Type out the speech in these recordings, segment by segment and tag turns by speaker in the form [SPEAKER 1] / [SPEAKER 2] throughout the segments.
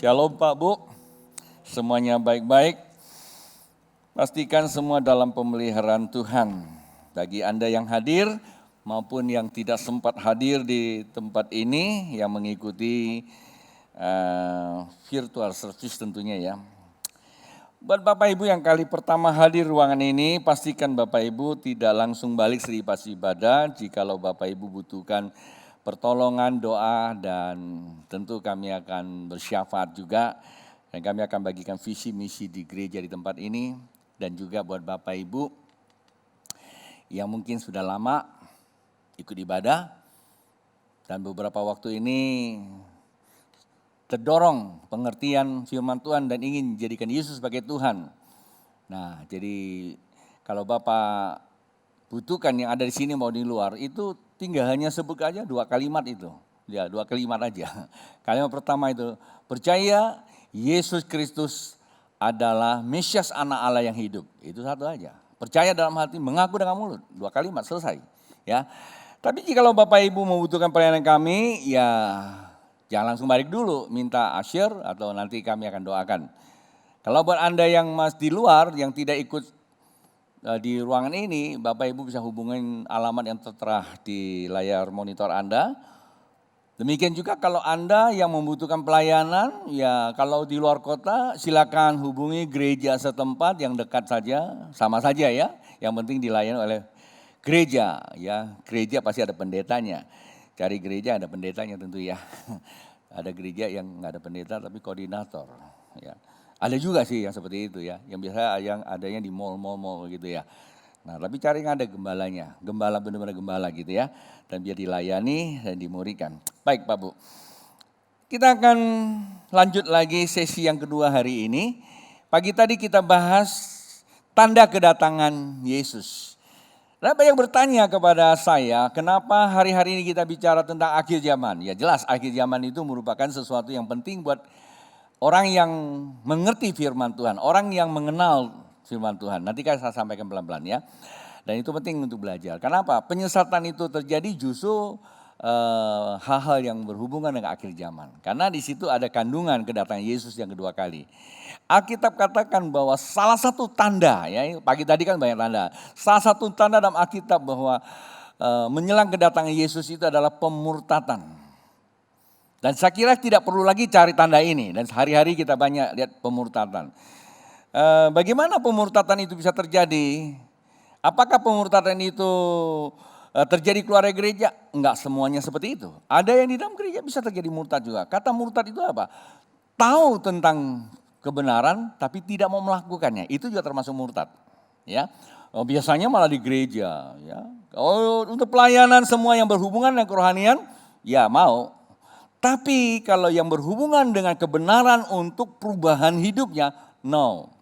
[SPEAKER 1] Shalom Pak Bu, semuanya baik-baik. Pastikan semua dalam pemeliharaan Tuhan. Bagi Anda yang hadir maupun yang tidak sempat hadir di tempat ini, yang mengikuti virtual service tentunya ya. Buat Bapak Ibu yang kali pertama hadir ruangan ini, pastikan Bapak Ibu tidak langsung balik selepas ibadah. Jikalau Bapak Ibu butuhkan pertolongan, doa, dan tentu kami akan bersyafaat juga. Dan kami akan bagikan visi misi di gereja di tempat ini. Dan juga buat Bapak Ibu yang mungkin sudah lama ikut ibadah. Dan beberapa waktu ini terdorong pengertian firman Tuhan dan ingin jadikan Yesus sebagai Tuhan. Nah, jadi kalau Bapak butuhkan yang ada di sini mau di luar, itu tinggal hanya sebut aja 2 kalimat itu. Ya, 2 kalimat aja. Kalimat pertama itu, percaya Yesus Kristus adalah Mesias anak Allah yang hidup. Itu satu aja. Percaya dalam hati, mengaku dengan mulut. 2 kalimat selesai. Ya. Tapi jika Bapak Ibu membutuhkan pelayanan kami, ya jangan langsung balik dulu, minta asyir atau nanti kami akan doakan. Kalau buat Anda yang masih di luar, yang tidak ikut di ruangan ini, Bapak Ibu bisa hubungin alamat yang tertera di layar monitor Anda. Demikian juga kalau Anda yang membutuhkan pelayanan, ya kalau di luar kota silakan hubungi gereja setempat yang dekat saja, sama saja ya. Yang penting dilayani oleh gereja, ya gereja pasti ada pendetanya. Cari gereja ada pendetanya tentu ya. Ada gereja yang nggak ada pendeta tapi koordinator. Ya. Ada juga sih yang seperti itu ya. Yang biasa yang adanya di mall gitu ya. Nah tapi cari yang ada gembalanya. Gembala benar-benar gembala gitu ya. Dan biar dilayani dan dimurikan. Baik Pak Bu. Kita akan lanjut lagi sesi yang kedua hari ini. Pagi tadi kita bahas tanda kedatangan Yesus. Nah, banyak bertanya kepada saya, kenapa hari-hari ini kita bicara tentang akhir zaman? Ya jelas akhir zaman itu merupakan sesuatu yang penting buat orang yang mengerti firman Tuhan, orang yang mengenal firman Tuhan. Nanti saya sampaikan pelan-pelan ya. Dan itu penting untuk belajar. Kenapa? Penyesatan itu terjadi justru hal-hal yang berhubungan dengan akhir zaman. Karena di situ ada kandungan kedatangan Yesus yang kedua kali. Alkitab katakan bahwa salah satu tanda, ya pagi tadi kan banyak tanda. Salah satu tanda dalam Alkitab bahwa menjelang kedatangan Yesus itu adalah pemurtatan. Dan saya kira tidak perlu lagi cari tanda ini. Dan sehari-hari kita banyak lihat pemurtatan. Bagaimana pemurtatan itu bisa terjadi? Apakah pemurtatan itu terjadi keluar dari gereja? Enggak semuanya seperti itu. Ada yang di dalam gereja bisa terjadi murtad juga. Kata murtad itu apa? Tahu tentang kebenaran tapi tidak mau melakukannya. Itu juga termasuk murtad. Ya. Biasanya malah di gereja. Ya. Untuk pelayanan semua yang berhubungan dengan kerohanian, ya mau. Tapi kalau yang berhubungan dengan kebenaran untuk perubahan hidupnya, no.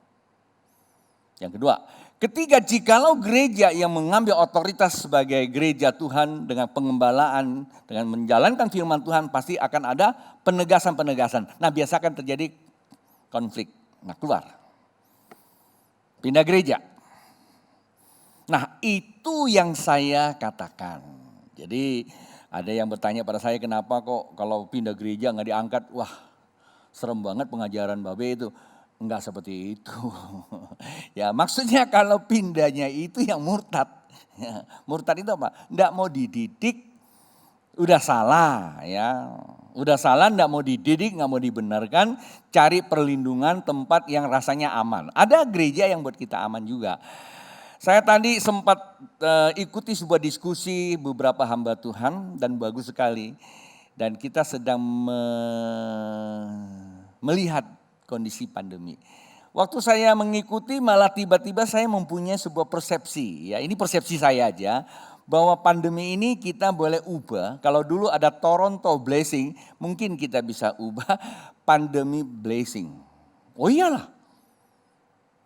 [SPEAKER 1] Yang kedua, ketiga, jikalau gereja yang mengambil otoritas sebagai gereja Tuhan dengan pengembalaan, dengan menjalankan firman Tuhan pasti akan ada penegasan-penegasan. Nah biasa akan terjadi konflik, nah keluar. Pindah gereja. Nah itu yang saya katakan. Jadi ada yang bertanya pada saya kenapa kok kalau pindah gereja nggak diangkat, wah serem banget pengajaran Babe itu. Enggak seperti itu. Ya maksudnya kalau pindahnya itu yang murtad. Ya, murtad itu apa? Enggak mau dididik, udah salah ya. Udah salah, enggak mau dididik, enggak mau dibenarkan, cari perlindungan tempat yang rasanya aman. Ada gereja yang buat kita aman juga. Saya tadi sempat ikuti sebuah diskusi beberapa hamba Tuhan dan bagus sekali. Dan kita sedang melihat kondisi pandemi. Waktu saya mengikuti malah tiba-tiba saya mempunyai sebuah persepsi. Ya ini persepsi saya aja. Bahwa pandemi ini kita boleh ubah. Kalau dulu ada Toronto blessing, mungkin kita bisa ubah pandemi blessing. Oh iyalah.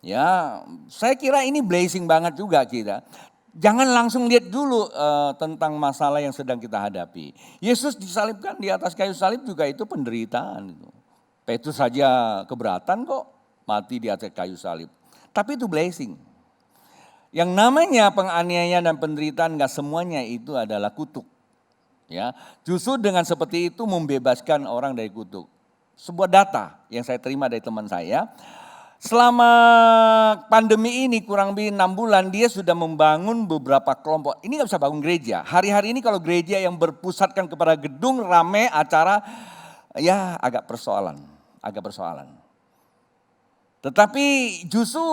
[SPEAKER 1] Ya, saya kira ini blessing banget juga kita. Jangan langsung lihat dulu tentang masalah yang sedang kita hadapi. Yesus disalibkan di atas kayu salib juga itu penderitaan. Petrus saja keberatan kok mati di atas kayu salib. Tapi itu blessing. Yang namanya penganiayaan dan penderitaan gak semuanya itu adalah kutuk. Ya, justru dengan seperti itu membebaskan orang dari kutuk. sebuah data yang saya terima dari teman saya. Selama pandemi ini kurang lebih 6 bulan dia sudah membangun beberapa kelompok. Ini nggak bisa bangun gereja. Hari-hari ini kalau gereja yang berpusatkan kepada gedung rame acara, ya agak persoalan. Tetapi justru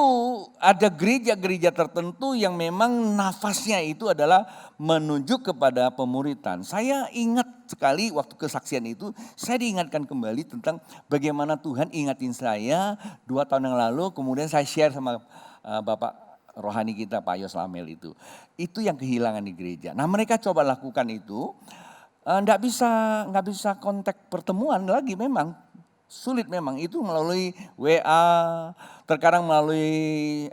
[SPEAKER 1] ada gereja-gereja tertentu yang memang nafasnya itu adalah menunjuk kepada pemuritan. Saya ingat sekali waktu kesaksian itu, saya diingatkan kembali tentang bagaimana Tuhan ingatin saya 2 tahun yang lalu, kemudian saya share sama Bapak rohani kita Pak Yos Lamel itu. Itu yang kehilangan di gereja. Nah mereka coba lakukan itu, nggak bisa kontak pertemuan lagi memang. Sulit memang itu melalui WA, terkadang melalui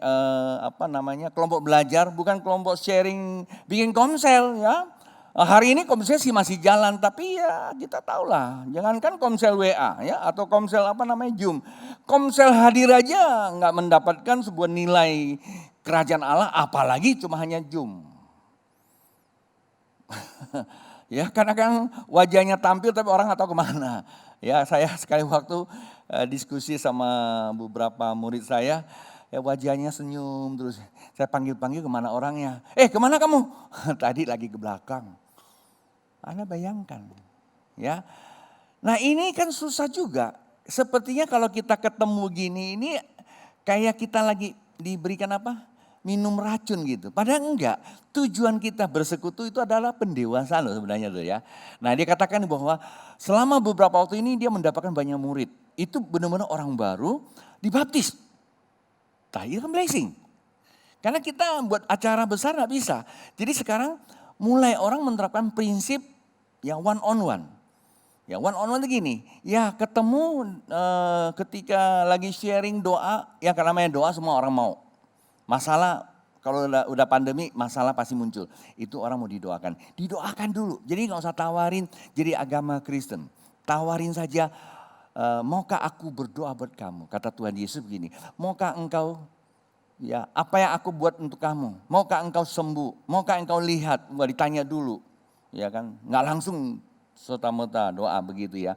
[SPEAKER 1] kelompok belajar, bukan kelompok sharing, bikin komsel ya. Hari ini komsel sih masih jalan, tapi ya kita tahulah, jangankan komsel WA ya atau komsel Zoom. Komsel hadir aja nggak mendapatkan sebuah nilai kerajaan Allah, apalagi cuma hanya Zoom. Ya karena kan wajahnya tampil tapi orang nggak tahu kemana. Ya saya sekali waktu diskusi sama beberapa murid saya, ya wajahnya senyum terus. Saya panggil-panggil kemana orangnya. Kemana kamu? Tadi lagi ke belakang. Anda bayangkan. Ya. Nah ini kan susah juga. Sepertinya kalau kita ketemu gini ini kayak kita lagi diberikan apa? Minum racun gitu. Padahal enggak. Tujuan kita bersekutu itu adalah pendewasaan loh sebenarnya tuh ya. Nah dia katakan bahwa selama beberapa waktu ini dia mendapatkan banyak murid. Itu benar-benar orang baru dibaptis. Nah itu kan blessing. Karena kita buat acara besar gak bisa. Jadi sekarang mulai orang menerapkan prinsip yang one on one. Ya one on one itu gini. Ya ketemu ketika lagi sharing doa. Ya karena namanya doa semua orang mau. Masalah kalau udah pandemi masalah pasti muncul. Itu orang mau didoakan. Didoakan dulu. Jadi gak usah tawarin jadi agama Kristen. Tawarin saja, maukah aku berdoa buat kamu? Kata Tuhan Yesus begini, maukah engkau, ya apa yang aku buat untuk kamu? Maukah engkau sembuh? Maukah engkau lihat? Wah ditanya dulu. Ya kan, gak langsung serta-merta doa begitu ya.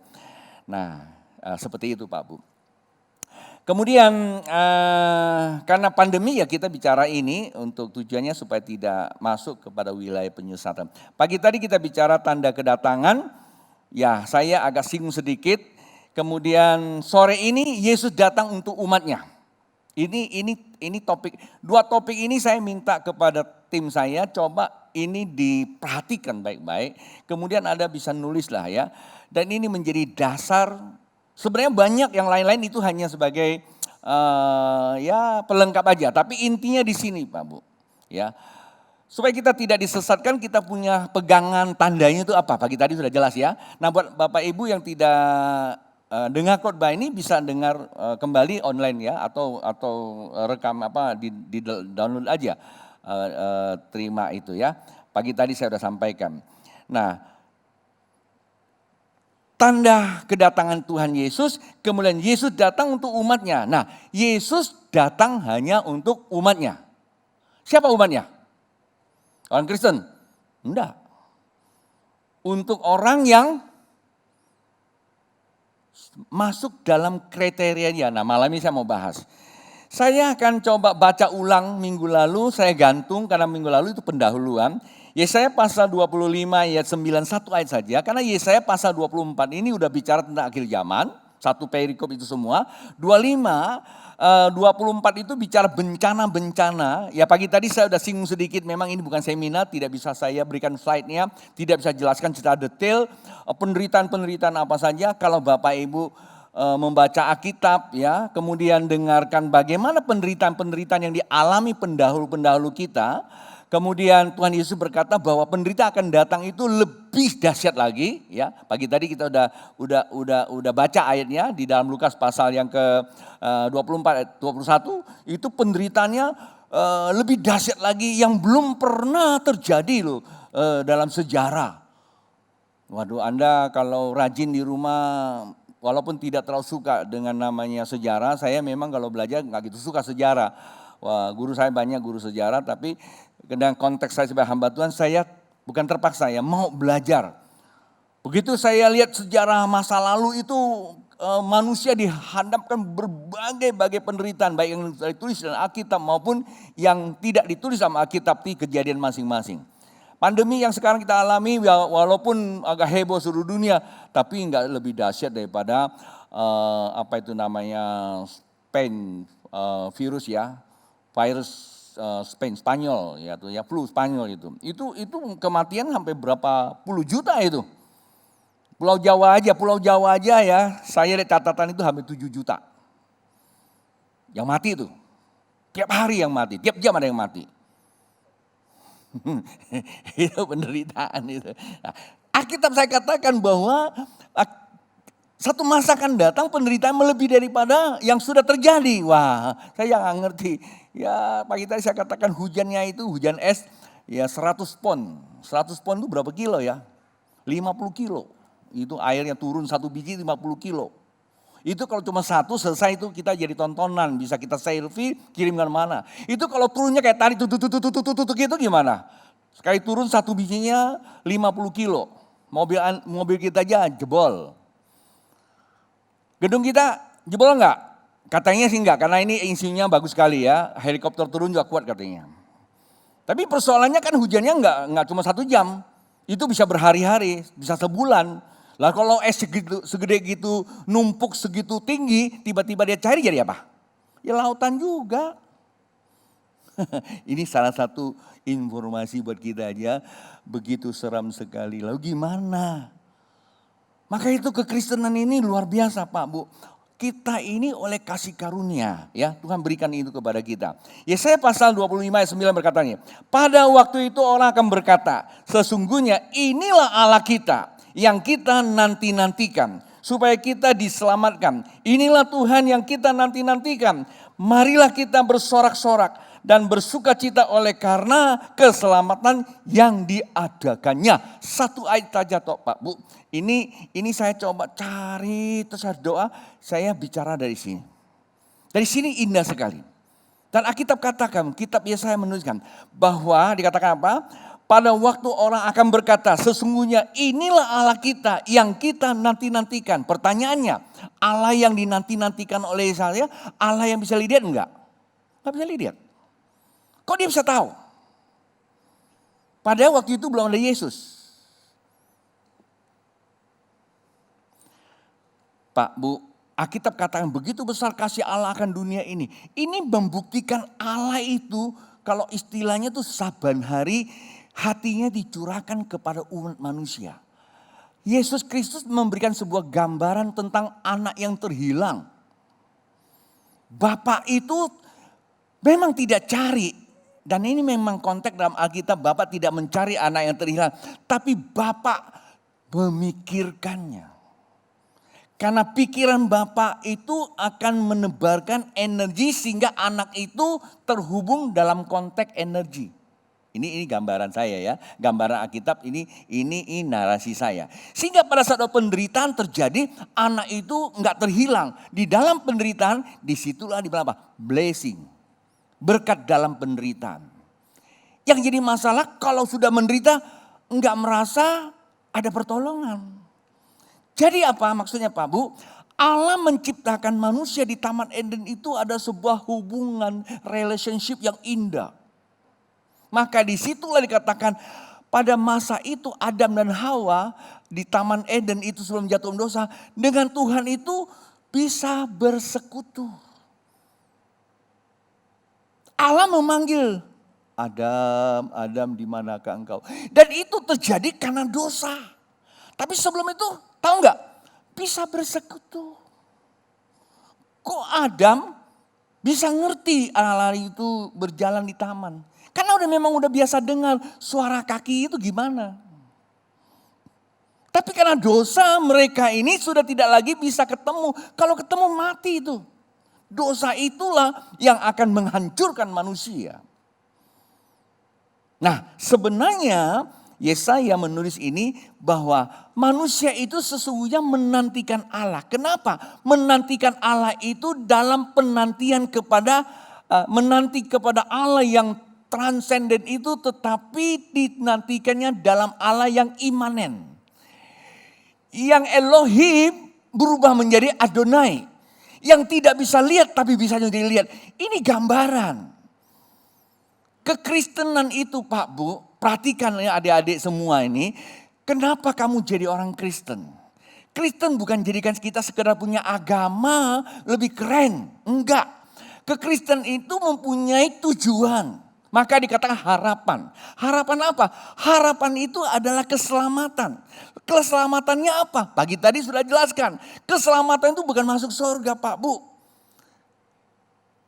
[SPEAKER 1] Nah seperti itu Pak Bu. Kemudian karena pandemi ya kita bicara ini untuk tujuannya supaya tidak masuk kepada wilayah penyesatan. Pagi tadi kita bicara tanda kedatangan, ya saya agak singgung sedikit. Kemudian sore ini Yesus datang untuk umatnya. Ini topik, 2 topik ini saya minta kepada tim saya coba ini diperhatikan baik-baik. Kemudian Anda bisa nulis lah ya. Dan ini menjadi dasar. Sebenarnya banyak yang lain-lain itu hanya sebagai ya pelengkap aja. Tapi intinya di sini Pak Bu. Ya, supaya kita tidak disesatkan kita punya pegangan tandanya itu apa. Pagi tadi sudah jelas ya. Nah buat Bapak Ibu yang tidak dengar khotbah ini bisa dengar kembali online ya. Atau rekam di download aja. Terima itu ya. Pagi tadi saya sudah sampaikan. Nah tanda kedatangan Tuhan Yesus, kemudian Yesus datang untuk umatnya. Nah, Yesus datang hanya untuk umatnya. Siapa umatnya? Orang Kristen? Enggak. Untuk orang yang masuk dalam kriterianya. Nah, malam ini saya mau bahas. Saya akan coba baca ulang minggu lalu, saya gantung karena minggu lalu itu pendahuluan. Yesaya pasal 25 ayat 91 ayat saja, karena Yesaya pasal 24 ini udah bicara tentang akhir zaman, satu perikop itu semua. 24 itu bicara bencana-bencana. Ya pagi tadi saya udah singgung sedikit, memang ini bukan seminar, tidak bisa saya berikan slide-nya, tidak bisa jelaskan secara detail penderitaan-penderitaan apa saja. Kalau Bapak Ibu membaca Alkitab ya, kemudian dengarkan bagaimana penderitaan-penderitaan yang dialami pendahulu-pendahulu kita. Kemudian Tuhan Yesus berkata bahwa penderitaan akan datang itu lebih dahsyat lagi ya. Pagi tadi kita udah baca ayatnya di dalam Lukas pasal yang ke 24 ayat 21 itu penderitaannya lebih dahsyat lagi yang belum pernah terjadi loh dalam sejarah. Waduh, Anda kalau rajin di rumah walaupun tidak terlalu suka dengan namanya sejarah, saya memang kalau belajar nggak gitu suka sejarah. Wah, guru saya banyak guru sejarah, tapi dengan konteks saya sebagai hamba Tuhan, saya bukan terpaksa ya mau belajar. Begitu saya lihat sejarah masa lalu itu manusia dihadapkan berbagai penderitaan, baik yang ditulis dalam Alkitab maupun yang tidak ditulis dalam Alkitab di kejadian masing-masing. Pandemi yang sekarang kita alami walaupun agak heboh seluruh dunia, tapi nggak lebih dahsyat daripada Spain virus ya, virus Spain Spanyol ya flu Spanyol itu. Itu kematian sampai berapa puluh juta itu. Pulau Jawa aja ya, saya lihat catatan itu hampir 7 juta. Yang mati itu. Tiap hari yang mati, tiap jam ada yang mati. Itu penderitaan itu. Nah, Alkitab saya katakan bahwa satu masa akan datang penderitaan melebihi daripada yang sudah terjadi. Wah, saya nggak ngerti. Ya pagi tadi saya katakan hujannya itu hujan es ya 100 pon. 100 pon itu berapa kilo ya? 50 kilo. Itu airnya turun satu biji 50 kilo. Itu kalau cuma satu selesai itu kita jadi tontonan, bisa kita selfie, kirim kemana. Itu kalau turunnya kayak tadi gitu gimana? Sekali turun satu bijinya 50 kilo. Mobil kita aja jebol. Gedung kita jebol enggak? Katanya sih enggak, karena ini isinya bagus sekali ya. Helikopter turun juga kuat katanya. Tapi persoalannya kan hujannya enggak cuma 1 jam. Itu bisa berhari-hari, bisa sebulan. Lah kalau es segede gitu, numpuk segitu tinggi, tiba-tiba dia cair jadi apa? Ya lautan juga. Ini salah satu informasi buat kita aja, begitu seram sekali. Lalu gimana? Maka itu kekristenan ini luar biasa Pak Bu. Kita ini oleh kasih karunia ya, Tuhan berikan itu kepada kita. Yesaya pasal 25 ayat 9 berkatanya, pada waktu itu orang akan berkata, sesungguhnya inilah Allah kita yang kita nanti-nantikan supaya kita diselamatkan. Inilah Tuhan yang kita nanti-nantikan. Marilah kita bersorak-sorak dan bersukacita oleh karena keselamatan yang diadakannya. Satu ayat saja toh Pak Bu. Ini saya coba cari terus doa, saya bicara dari sini. Dari sini indah sekali. Dan Alkitab katakan, kitab Yesaya menuliskan bahwa dikatakan apa? Pada waktu orang akan berkata, sesungguhnya inilah Allah kita yang kita nanti-nantikan. Pertanyaannya, Allah yang dinanti-nantikan oleh Yesaya, Allah yang bisa lihat enggak? Enggak bisa lihat. Kok dia bisa tahu? Padahal waktu itu belum ada Yesus. Pak Bu, Alkitab katakan begitu besar kasih Allah akan dunia ini. Ini membuktikan Allah itu, kalau istilahnya tuh saban hari, hatinya dicurahkan kepada umat manusia. Yesus Kristus memberikan sebuah gambaran tentang anak yang terhilang. Bapak itu memang tidak cari. Dan ini memang konteks dalam Alkitab, Bapak tidak mencari anak yang terhilang. Tapi Bapak memikirkannya. Karena pikiran Bapak itu akan menebarkan energi sehingga anak itu terhubung dalam konteks energi. Ini gambaran saya ya, gambaran Alkitab ini narasi saya. Sehingga pada saat penderitaan terjadi, anak itu enggak terhilang. Di dalam penderitaan, disitulah di apa? Blessing, berkat dalam penderitaan. Yang jadi masalah kalau sudah menderita, enggak merasa ada pertolongan. Jadi apa maksudnya Pak Bu? Allah menciptakan manusia di Taman Eden itu ada sebuah hubungan relationship yang indah. Maka disitulah dikatakan pada masa itu Adam dan Hawa di Taman Eden itu sebelum jatuh dosa dengan Tuhan itu bisa bersekutu. Allah memanggil Adam, Adam di manakah engkau? Dan itu terjadi karena dosa. Tapi sebelum itu tahu nggak? Bisa bersekutu. Kok Adam bisa ngerti Allah itu berjalan di taman? Karena memang udah biasa dengar suara kaki itu gimana. Tapi karena dosa mereka ini sudah tidak lagi bisa ketemu. Kalau ketemu mati itu. Dosa itulah yang akan menghancurkan manusia. Nah sebenarnya Yesaya menulis ini bahwa manusia itu sesungguhnya menantikan Allah. Kenapa? Menantikan Allah itu dalam penantian menanti kepada Allah yang transenden itu, tetapi dinantikannya dalam Allah yang imanen. Yang Elohim berubah menjadi Adonai. Yang tidak bisa lihat tapi bisa jadi lihat. Ini gambaran. Kekristenan itu Pak Bu, perhatikan ya adik-adik semua ini. Kenapa kamu jadi orang Kristen? Kristen bukan jadikan kita sekedar punya agama lebih keren. Enggak. Kekristenan itu mempunyai tujuan. Maka dikatakan harapan. Harapan apa? Harapan itu adalah keselamatan. Keselamatannya apa? Pagi tadi sudah jelaskan. Keselamatan itu bukan masuk surga Pak Bu.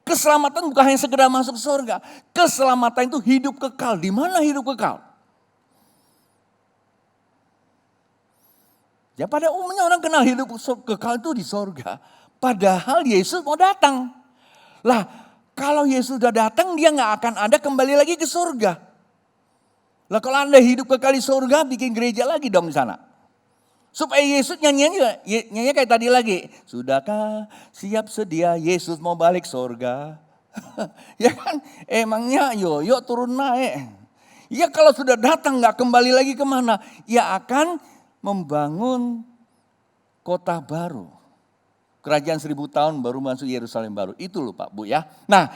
[SPEAKER 1] Keselamatan bukan hanya sekedar masuk surga. Keselamatan itu hidup kekal. Di mana hidup kekal? Ya pada umumnya orang kenal hidup kekal itu di surga. Padahal Yesus mau datang. Lah kalau Yesus sudah datang dia gak akan ada kembali lagi ke surga. Lah kalau Anda hidup kekal di surga bikin gereja lagi dong di sana. Supaya Yesus nyanyi kayak tadi lagi. Sudahkah siap sedia Yesus mau balik surga? Ya kan emangnya yuk turun naik. Ya kalau sudah datang gak kembali lagi kemana? Ya akan membangun kota baru. Kerajaan 1000 tahun baru masuk Yerusalem baru. Itu loh Pak Bu ya. Nah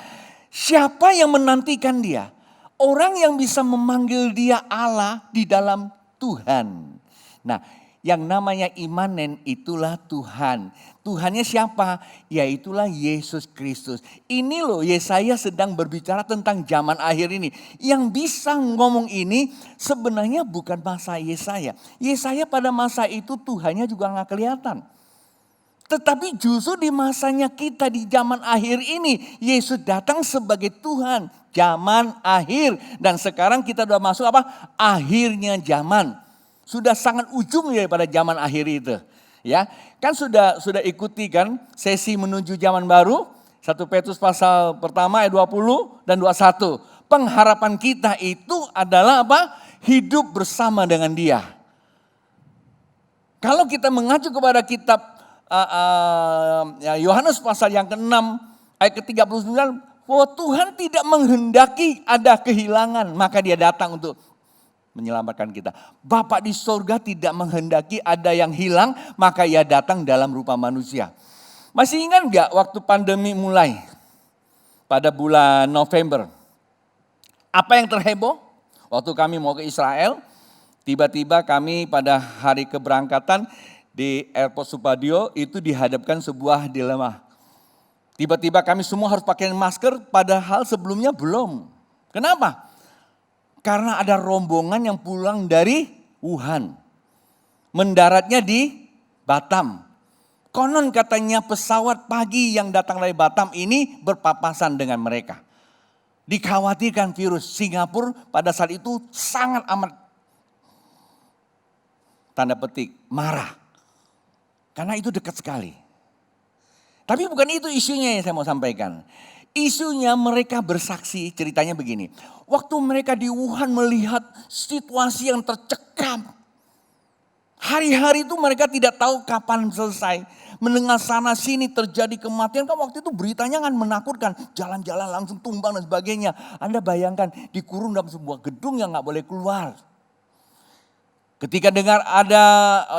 [SPEAKER 1] siapa yang menantikan dia? Orang yang bisa memanggil dia Allah di dalam Tuhan. Nah yang namanya imanen itulah Tuhan. Tuhannya siapa? Yaitulah Yesus Kristus. Ini loh Yesaya sedang berbicara tentang zaman akhir ini. Yang bisa ngomong ini sebenarnya bukan masa Yesaya. Yesaya pada masa itu Tuhannya juga gak kelihatan. Tetapi justru di masanya kita di zaman akhir ini. Yesus datang sebagai Tuhan. Zaman akhir. Dan sekarang kita sudah masuk apa? Akhirnya zaman. Sudah sangat ujung daripada zaman akhir itu. Ya, kan sudah ikuti kan sesi menuju zaman baru. 1 Petrus pasal pertama ayat 20 dan 21. Pengharapan kita itu adalah apa? Hidup bersama dengan Dia. Kalau kita mengacu kepada kitab Yohanes pasal yang ke-6 ayat ke-39, bahwa Tuhan tidak menghendaki ada kehilangan, maka Dia datang untuk menyelamatkan kita. Bapa di sorga tidak menghendaki ada yang hilang, maka Ia datang dalam rupa manusia. Masih ingat gak waktu pandemi mulai pada bulan November? Apa yang terheboh? Waktu kami mau ke Israel, tiba-tiba kami pada hari keberangkatan di Airport Supadio itu dihadapkan sebuah dilema. Tiba-tiba kami semua harus pakai masker padahal sebelumnya belum. Kenapa? Karena ada rombongan yang pulang dari Wuhan. Mendaratnya di Batam. Konon katanya pesawat pagi yang datang dari Batam ini berpapasan dengan mereka. Dikhawatirkan virus. Singapura pada saat itu sangat amat tanda petik marah. Karena itu dekat sekali. Tapi bukan itu isunya yang saya mau sampaikan. Isunya mereka bersaksi, ceritanya begini. Waktu mereka di Wuhan melihat situasi yang tercekam. Hari-hari itu mereka tidak tahu kapan selesai. Mendengar sana sini terjadi kematian. Kan waktu itu beritanya kan menakutkan. Jalan-jalan langsung tumbang dan sebagainya. Anda bayangkan dikurung dalam sebuah gedung yang gak boleh keluar. Ketika dengar ada,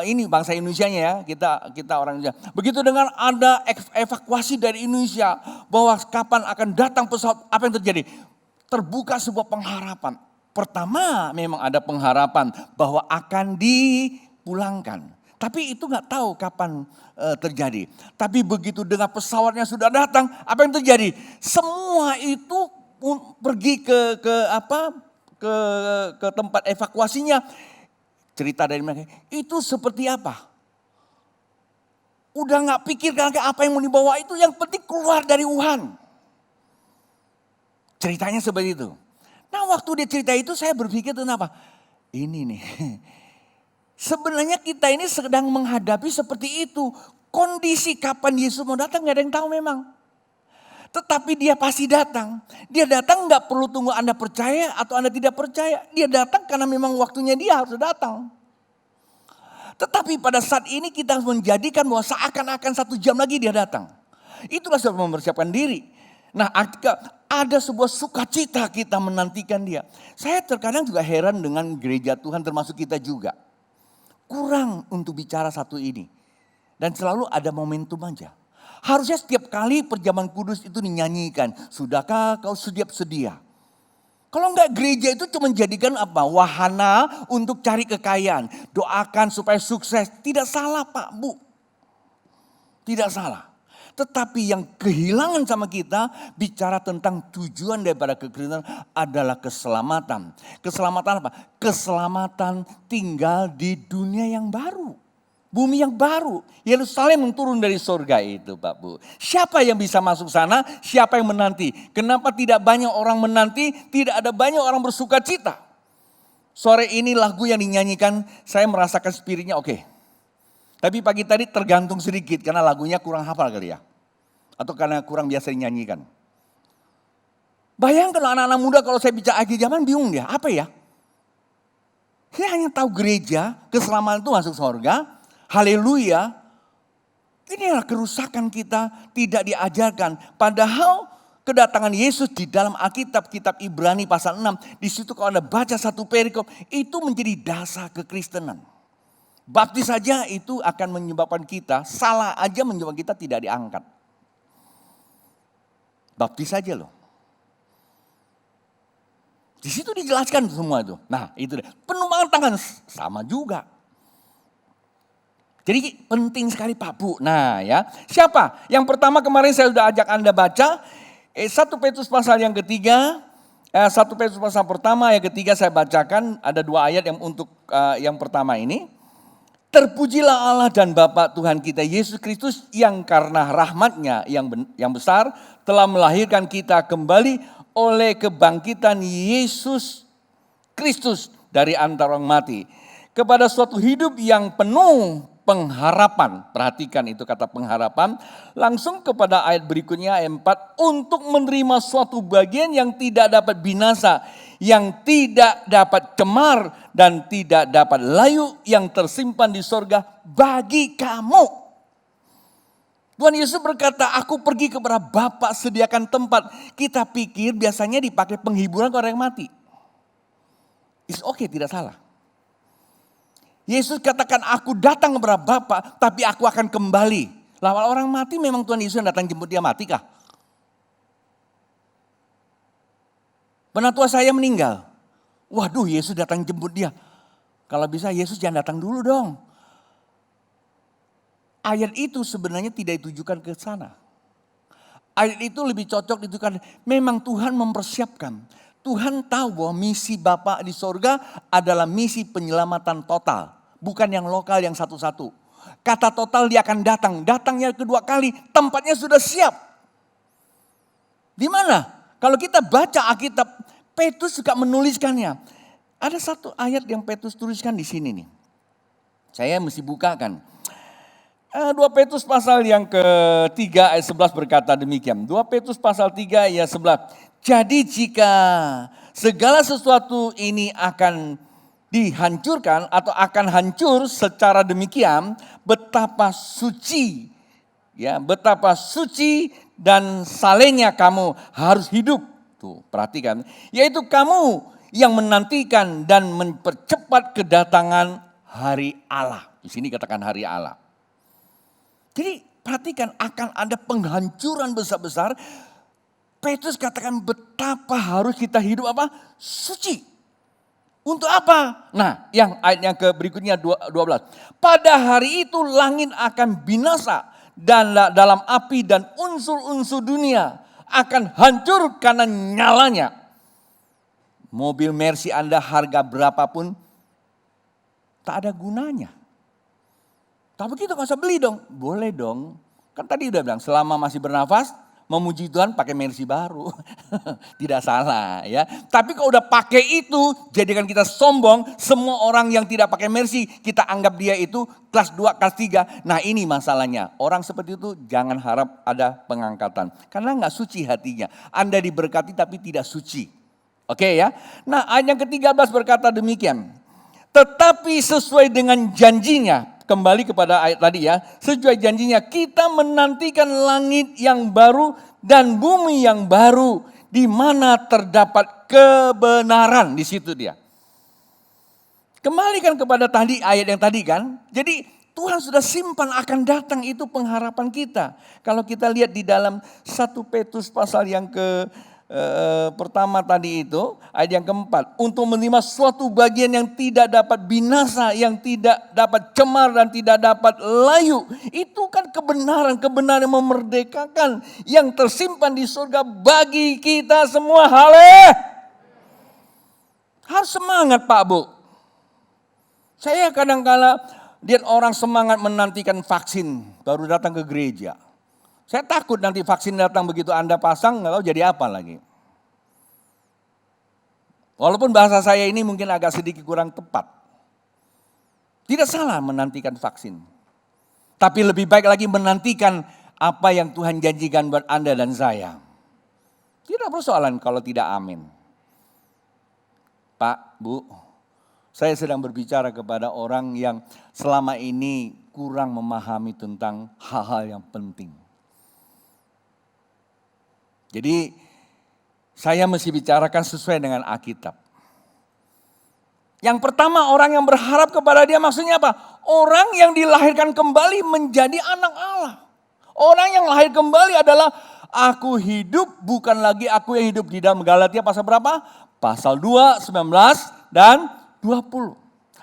[SPEAKER 1] ini bangsa Indonesianya ya, kita orang Indonesia. Begitu dengar ada evakuasi dari Indonesia, bahwa kapan akan datang pesawat, apa yang terjadi? Terbuka sebuah pengharapan. Pertama memang ada pengharapan bahwa akan dipulangkan. Tapi itu gak tahu kapan terjadi. Tapi begitu dengar pesawatnya sudah datang, apa yang terjadi? Semua itu pergi ke tempat evakuasinya. Cerita dari mereka, itu seperti apa? Udah gak pikirkan apa yang mau dibawa itu, yang penting keluar dari Wuhan. Ceritanya seperti itu. Nah waktu dia cerita itu saya berpikir kenapa? Ini nih, sebenarnya kita ini sedang menghadapi seperti itu. Kondisi kapan Yesus mau datang gak ada yang tahu memang. Tetapi dia pasti datang. Dia datang gak perlu tunggu Anda percaya atau Anda tidak percaya. Dia datang karena memang waktunya dia harus datang. Tetapi pada saat ini kita harus menjadikan bahwa seakan-akan 1 jam lagi dia datang. Itulah sebab mempersiapkan diri. Nah ada sebuah sukacita kita menantikan dia. Saya terkadang juga heran dengan gereja Tuhan termasuk kita juga. Kurang untuk bicara satu ini. Dan selalu ada momentum aja. Harusnya setiap kali perjamuan kudus itu dinyanyikan. Sudahkah kau sedia? Kalau enggak, gereja itu cuma jadikan apa? Wahana untuk cari kekayaan. Doakan supaya sukses. Tidak salah Pak, Bu. Tidak salah. Tetapi yang kehilangan sama kita bicara tentang tujuan daripada kekristenan adalah keselamatan. Keselamatan apa? Keselamatan tinggal di dunia yang baru. Bumi yang baru. Yerusalem yang turun dari surga itu Pak Bu. Siapa yang bisa masuk sana? Siapa yang menanti? Kenapa tidak banyak orang menanti? Tidak ada banyak orang bersuka cita. Sore ini lagu yang dinyanyikan saya merasakan spiritnya oke. Tapi pagi tadi tergantung sedikit karena lagunya kurang hafal kali ya. Atau karena kurang biasa dinyanyikan. Bayangkan anak-anak muda kalau saya bicara akhir zaman bingung dia. Apa ya? Dia hanya tahu gereja, keselamatan itu masuk surga. Haleluya. Inilah kerusakan kita tidak diajarkan. Padahal kedatangan Yesus di dalam Alkitab, kitab Ibrani pasal 6. Di situ kalau Anda baca satu perikop, itu menjadi dasar kekristenan. Baptis saja itu akan menyebabkan kita, salah aja menyebabkan kita tidak diangkat. Baptis saja loh. Di situ dijelaskan semua itu. Nah itu deh. Penumpangan tangan sama juga. Jadi penting sekali Pak Bu. Nah ya, siapa? Yang pertama kemarin saya sudah ajak Anda baca. 1 Petrus pasal yang ketiga. 1 Petrus pasal pertama, yang ketiga saya bacakan. Ada 2 ayat yang untuk yang pertama ini. Terpujilah Allah dan Bapa Tuhan kita Yesus Kristus yang karena rahmatnya yang besar telah melahirkan kita kembali oleh kebangkitan Yesus Kristus dari antara orang mati. Kepada suatu hidup yang penuh pengharapan. Perhatikan itu kata pengharapan. Langsung kepada ayat berikutnya ayat 4. Untuk menerima suatu bagian yang tidak dapat binasa. Yang tidak dapat cemar dan tidak dapat layu. Yang tersimpan di sorga bagi kamu. Tuhan Yesus berkata, aku pergi kepada Bapa sediakan tempat. Kita pikir biasanya dipakai penghiburan ke orang yang mati. It's okay, tidak salah. Yesus katakan aku datang kepada Bapa tapi aku akan kembali. Lawan orang mati memang Tuhan Yesus yang datang jemput dia mati kah? Penatua saya meninggal. Waduh Yesus datang jemput dia. Kalau bisa Yesus jangan datang dulu dong. Ayat itu sebenarnya tidak ditujukan ke sana. Ayat itu lebih cocok ditujukan memang Tuhan mempersiapkan. Tuhan tahu bahwa misi Bapa di sorga adalah misi penyelamatan total. Bukan yang lokal yang satu-satu. Kata total dia akan datang. Datangnya kedua kali tempatnya sudah siap. Di mana? Kalau kita baca Alkitab, Petrus juga menuliskannya. Ada satu ayat yang Petrus tuliskan di sini nih. Saya mesti bukakan. 2 Petrus pasal yang ketiga ayat 11 berkata demikian. 2 Petrus pasal 3 ayat 11. Jadi jika segala sesuatu ini akan dihancurkan atau akan hancur secara demikian, betapa suci dan salehnya kamu harus hidup. Tuh, perhatikan. Yaitu kamu yang menantikan dan mempercepat kedatangan hari Allah. Di sini katakan hari Allah. Jadi perhatikan akan ada penghancuran besar-besar. Petrus katakan betapa harus kita hidup apa? Suci. Untuk apa? Nah, yang ayat yang berikutnya 12. Pada hari itu langit akan binasa dan dalam api dan unsur-unsur dunia akan hancur karena nyalanya. Mobil Mercy Anda harga berapapun tak ada gunanya. Tapi kita nggak usah beli dong. Boleh dong. Kan tadi udah bilang selama masih bernafas memuji Tuhan pakai Mercy baru. Tidak salah ya. Tapi kalau udah pakai itu jadikan kita sombong. Semua orang yang tidak pakai Mercy kita anggap dia itu kelas 2, kelas 3. Nah ini masalahnya. Orang seperti itu jangan harap ada pengangkatan. Karena nggak suci hatinya. Anda diberkati tapi tidak suci. Oke ya. Nah ayat yang ke-13 berkata demikian. Tetapi sesuai dengan janjinya. Kembali kepada ayat tadi ya. Sesuai janjinya kita menantikan langit yang baru dan bumi yang baru. Di mana terdapat kebenaran. Di situ dia. Kembalikan kepada tadi ayat yang tadi kan. Jadi Tuhan sudah simpan akan datang, itu pengharapan kita. Kalau kita lihat di dalam 1 Petrus pasal yang pertama tadi itu, ayat yang keempat. Untuk menerima suatu bagian yang tidak dapat binasa, yang tidak dapat cemar dan tidak dapat layu. Itu kan kebenaran yang memerdekakan, yang tersimpan di surga bagi kita semua. Harus semangat Pak Bu. Saya kadang-kala lihat orang semangat menantikan vaksin, baru datang ke gereja. Saya takut nanti vaksin datang begitu Anda pasang, nggak tahu jadi apa lagi. Walaupun bahasa saya ini mungkin agak sedikit kurang tepat. Tidak salah menantikan vaksin. Tapi lebih baik lagi menantikan apa yang Tuhan janjikan buat Anda dan saya. Tidak persoalan kalau tidak amin. Pak, Bu, saya sedang berbicara kepada orang yang selama ini kurang memahami tentang hal-hal yang penting. Jadi saya mesti bicarakan sesuai dengan Alkitab. Yang pertama, orang yang berharap kepada Dia maksudnya apa? Orang yang dilahirkan kembali menjadi anak Allah. Orang yang lahir kembali adalah aku hidup, bukan lagi aku yang hidup. Di dalam Galatia pasal berapa? Pasal 2, 19 dan 20.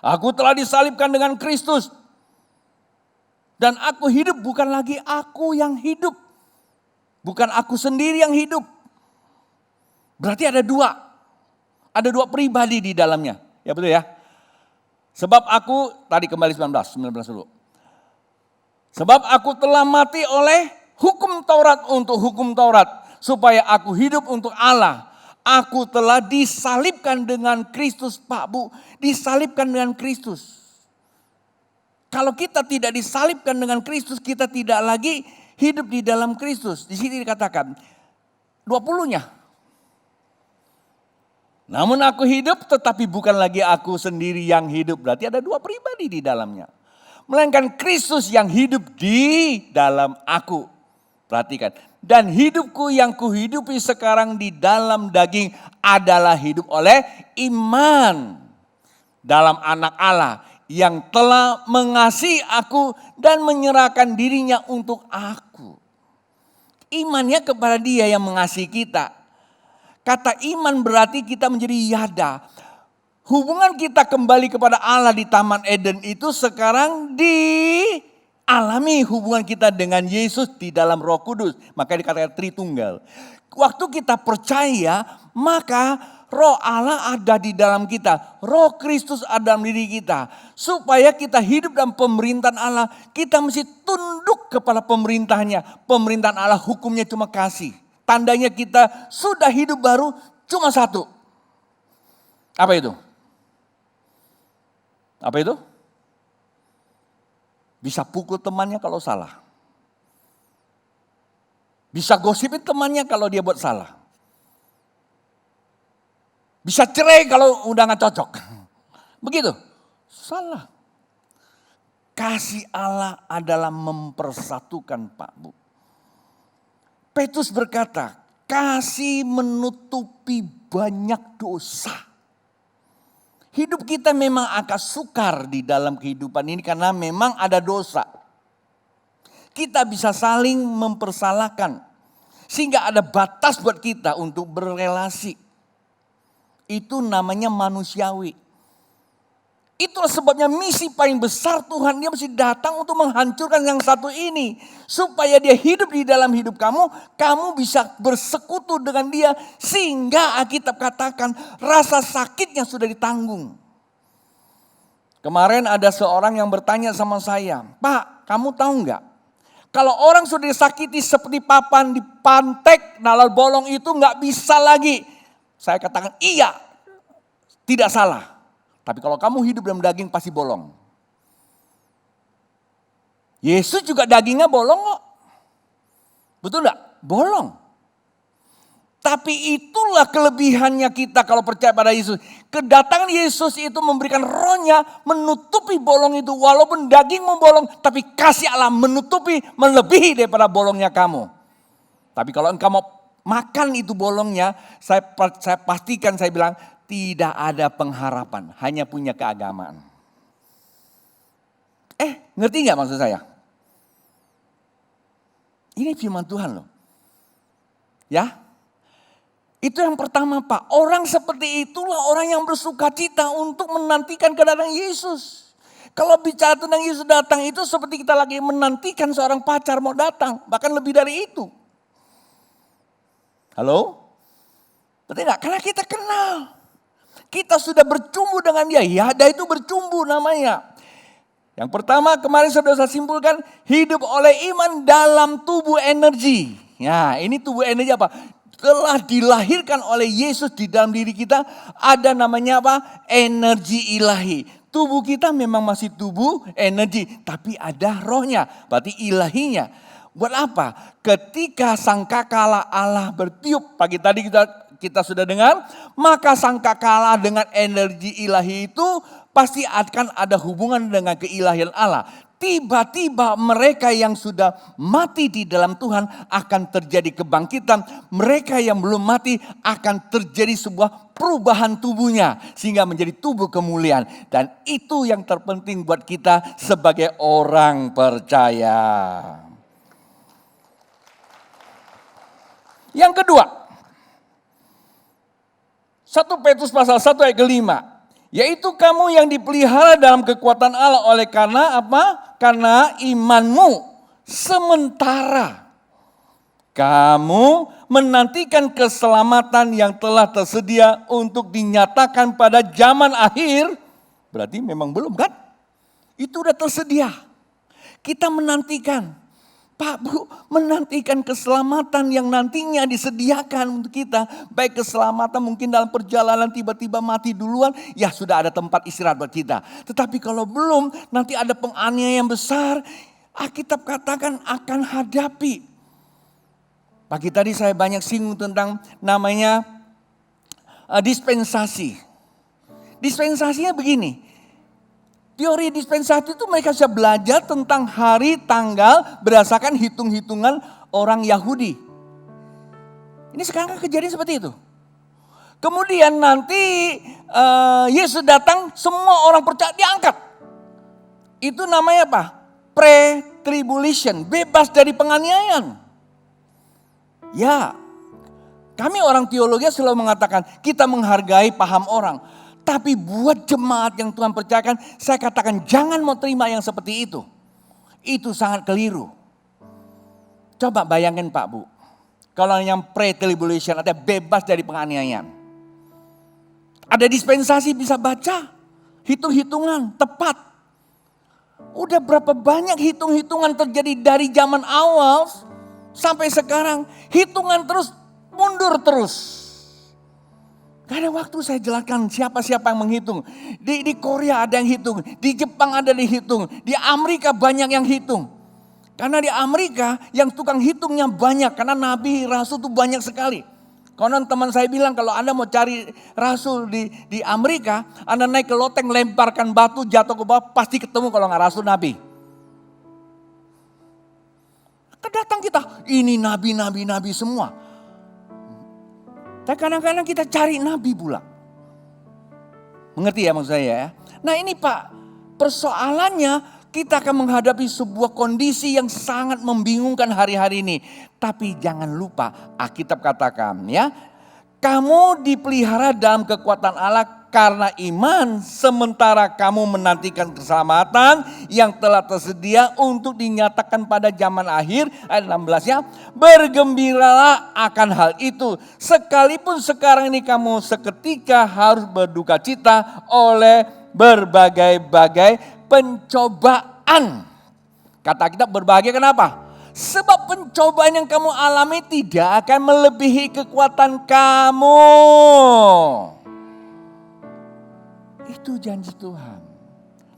[SPEAKER 1] Aku telah disalibkan dengan Kristus. Dan aku hidup bukan lagi aku yang hidup. Bukan aku sendiri yang hidup. Berarti ada dua. Ada dua pribadi di dalamnya. Ya betul ya. Sebab aku, tadi kembali 19 dulu. Sebab aku telah mati oleh hukum Taurat untuk hukum Taurat. Supaya aku hidup untuk Allah. Aku telah disalibkan dengan Kristus Pak Bu. Disalibkan dengan Kristus. Kalau kita tidak disalibkan dengan Kristus, kita tidak lagi hidup di dalam Kristus. Di sini dikatakan 20-nya. Namun aku hidup tetapi bukan lagi aku sendiri yang hidup. Berarti ada dua pribadi di dalamnya. Melainkan Kristus yang hidup di dalam aku. Perhatikan. Dan hidupku yang kuhidupi sekarang di dalam daging adalah hidup oleh iman dalam anak Allah yang telah mengasihi aku dan menyerahkan dirinya untuk aku. Imannya kepada Dia yang mengasihi kita. Kata iman berarti kita menjadi yada. Hubungan kita kembali kepada Allah di Taman Eden itu sekarang dialami hubungan kita dengan Yesus di dalam Roh Kudus. Maka dikatakan Tritunggal. Waktu kita percaya, maka Roh Allah ada di dalam kita. Roh Kristus ada dalam diri kita. Supaya kita hidup dalam pemerintahan Allah, kita mesti tunduk kepada pemerintahnya. Pemerintahan Allah hukumnya cuma kasih. Tandanya kita sudah hidup baru cuma satu. Apa itu? Apa itu? Bisa pukul temannya kalau salah. Bisa gosipin temannya kalau dia buat salah. Bisa cerai kalau udah gak cocok. Begitu. Salah. Kasih Allah adalah mempersatukan Pak Bu. Petrus berkata, kasih menutupi banyak dosa. Hidup kita memang agak sukar di dalam kehidupan ini karena memang ada dosa. Kita bisa saling mempersalahkan. Sehingga ada batas buat kita untuk berrelasi. Itu namanya manusiawi. Itulah sebabnya misi paling besar Tuhan. Dia mesti datang untuk menghancurkan yang satu ini. Supaya dia hidup di dalam hidup kamu. Kamu bisa bersekutu dengan dia. Sehingga Alkitab katakan rasa sakitnya sudah ditanggung. Kemarin ada seorang yang bertanya sama saya. Pak, kamu tahu nggak? Kalau orang sudah disakiti seperti papan dipantek, nalar bolong itu nggak bisa lagi. Saya katakan iya, tidak salah. Tapi kalau kamu hidup dalam daging pasti bolong. Yesus juga dagingnya bolong kok. Betul enggak? Bolong. Tapi itulah kelebihannya kita kalau percaya pada Yesus. Kedatangan Yesus itu memberikan rohnya menutupi bolong itu. Walaupun daging membolong tapi kasih Allah menutupi melebihi daripada bolongnya kamu. Tapi kalau engkau mau makan itu bolongnya, saya pastikan saya bilang tidak ada pengharapan, hanya punya keagamaan. Ngerti nggak maksud saya? Ini firman Tuhan loh. Ya, itu yang pertama Pak. Orang seperti itulah orang yang bersuka cita untuk menantikan kedatangan Yesus. Kalau bicara tentang Yesus datang itu seperti kita lagi menantikan seorang pacar mau datang. Bahkan lebih dari itu. Halo? Betul nggak? Karena kita kenal. Kita sudah bercumbu dengan dia. Yada itu bercumbu namanya. Yang pertama kemarin sudah saya simpulkan. Hidup oleh iman dalam tubuh energi. Ya, ini tubuh energi apa? Telah dilahirkan oleh Yesus di dalam diri kita. Ada namanya apa? Energi ilahi. Tubuh kita memang masih tubuh energi. Tapi ada rohnya. Berarti ilahinya. Buat apa? Ketika sangkakala Allah bertiup. Pagi tadi kita sudah dengar. Maka sangkakala dengan energi ilahi itu pasti akan ada hubungan dengan keilahian Allah. Tiba-tiba mereka yang sudah mati di dalam Tuhan akan terjadi kebangkitan. Mereka yang belum mati akan terjadi sebuah perubahan tubuhnya. Sehingga menjadi tubuh kemuliaan. Dan itu yang terpenting buat kita sebagai orang percaya. Yang kedua. 1 Petrus pasal 1 ayat ke-5. Yaitu kamu yang dipelihara dalam kekuatan Allah oleh karena apa? Karena imanmu sementara. Kamu menantikan keselamatan yang telah tersedia untuk dinyatakan pada zaman akhir. Berarti memang belum kan? Itu udah tersedia. Kita menantikan. Pak Bu, menantikan keselamatan yang nantinya disediakan untuk kita. Baik keselamatan mungkin dalam perjalanan tiba-tiba mati duluan. Ya sudah ada tempat istirahat buat kita. Tetapi kalau belum nanti ada penganiayaan yang besar. Alkitab katakan akan hadapi. Pagi tadi saya banyak singgung tentang namanya dispensasi. Dispensasinya begini. Teori dispensasi itu mereka bisa belajar tentang hari tanggal berdasarkan hitung-hitungan orang Yahudi. Ini sekarang kan kejadian seperti itu. Kemudian nanti Yesus datang semua orang percaya diangkat. Itu namanya apa? Pre-tribulation, bebas dari penganiayaan. Ya, kami orang teologi selalu mengatakan kita menghargai paham orang. Tapi buat jemaat yang Tuhan percayakan, saya katakan jangan mau terima yang seperti itu. Itu sangat keliru. Coba bayangin Pak Bu. Kalau yang pre-tribulation ada bebas dari penganiayaan. Ada dispensasi bisa baca. Hitung-hitungan tepat. Udah berapa banyak hitung-hitungan terjadi dari zaman awal sampai sekarang. Hitungan terus mundur terus. Gak ada waktu saya jelaskan siapa-siapa yang menghitung. Di Korea ada yang hitung. Di Jepang ada yang hitung. Di Amerika banyak yang hitung. Karena di Amerika yang tukang hitungnya banyak. Karena nabi, rasul itu banyak sekali. Konon teman saya bilang kalau Anda mau cari rasul di Amerika. Anda naik ke loteng lemparkan batu jatuh ke bawah. Pasti ketemu kalau gak rasul nabi. Kedatang kita. Ini nabi semua. Tapi kadang-kadang kita cari nabi pula. Mengerti ya maksud saya ya? Nah ini Pak, persoalannya kita akan menghadapi sebuah kondisi yang sangat membingungkan hari-hari ini. Tapi jangan lupa, Alkitab katakan ya, kamu dipelihara dalam kekuatan Allah karena iman, sementara kamu menantikan keselamatan yang telah tersedia untuk dinyatakan pada zaman akhir. Ayat 16 ya, bergembiralah akan hal itu. Sekalipun sekarang ini kamu seketika harus berduka cita oleh berbagai-bagai pencobaan. Kata kita berbagai kenapa? Sebab pencobaan yang kamu alami tidak akan melebihi kekuatan kamu. Itu janji Tuhan.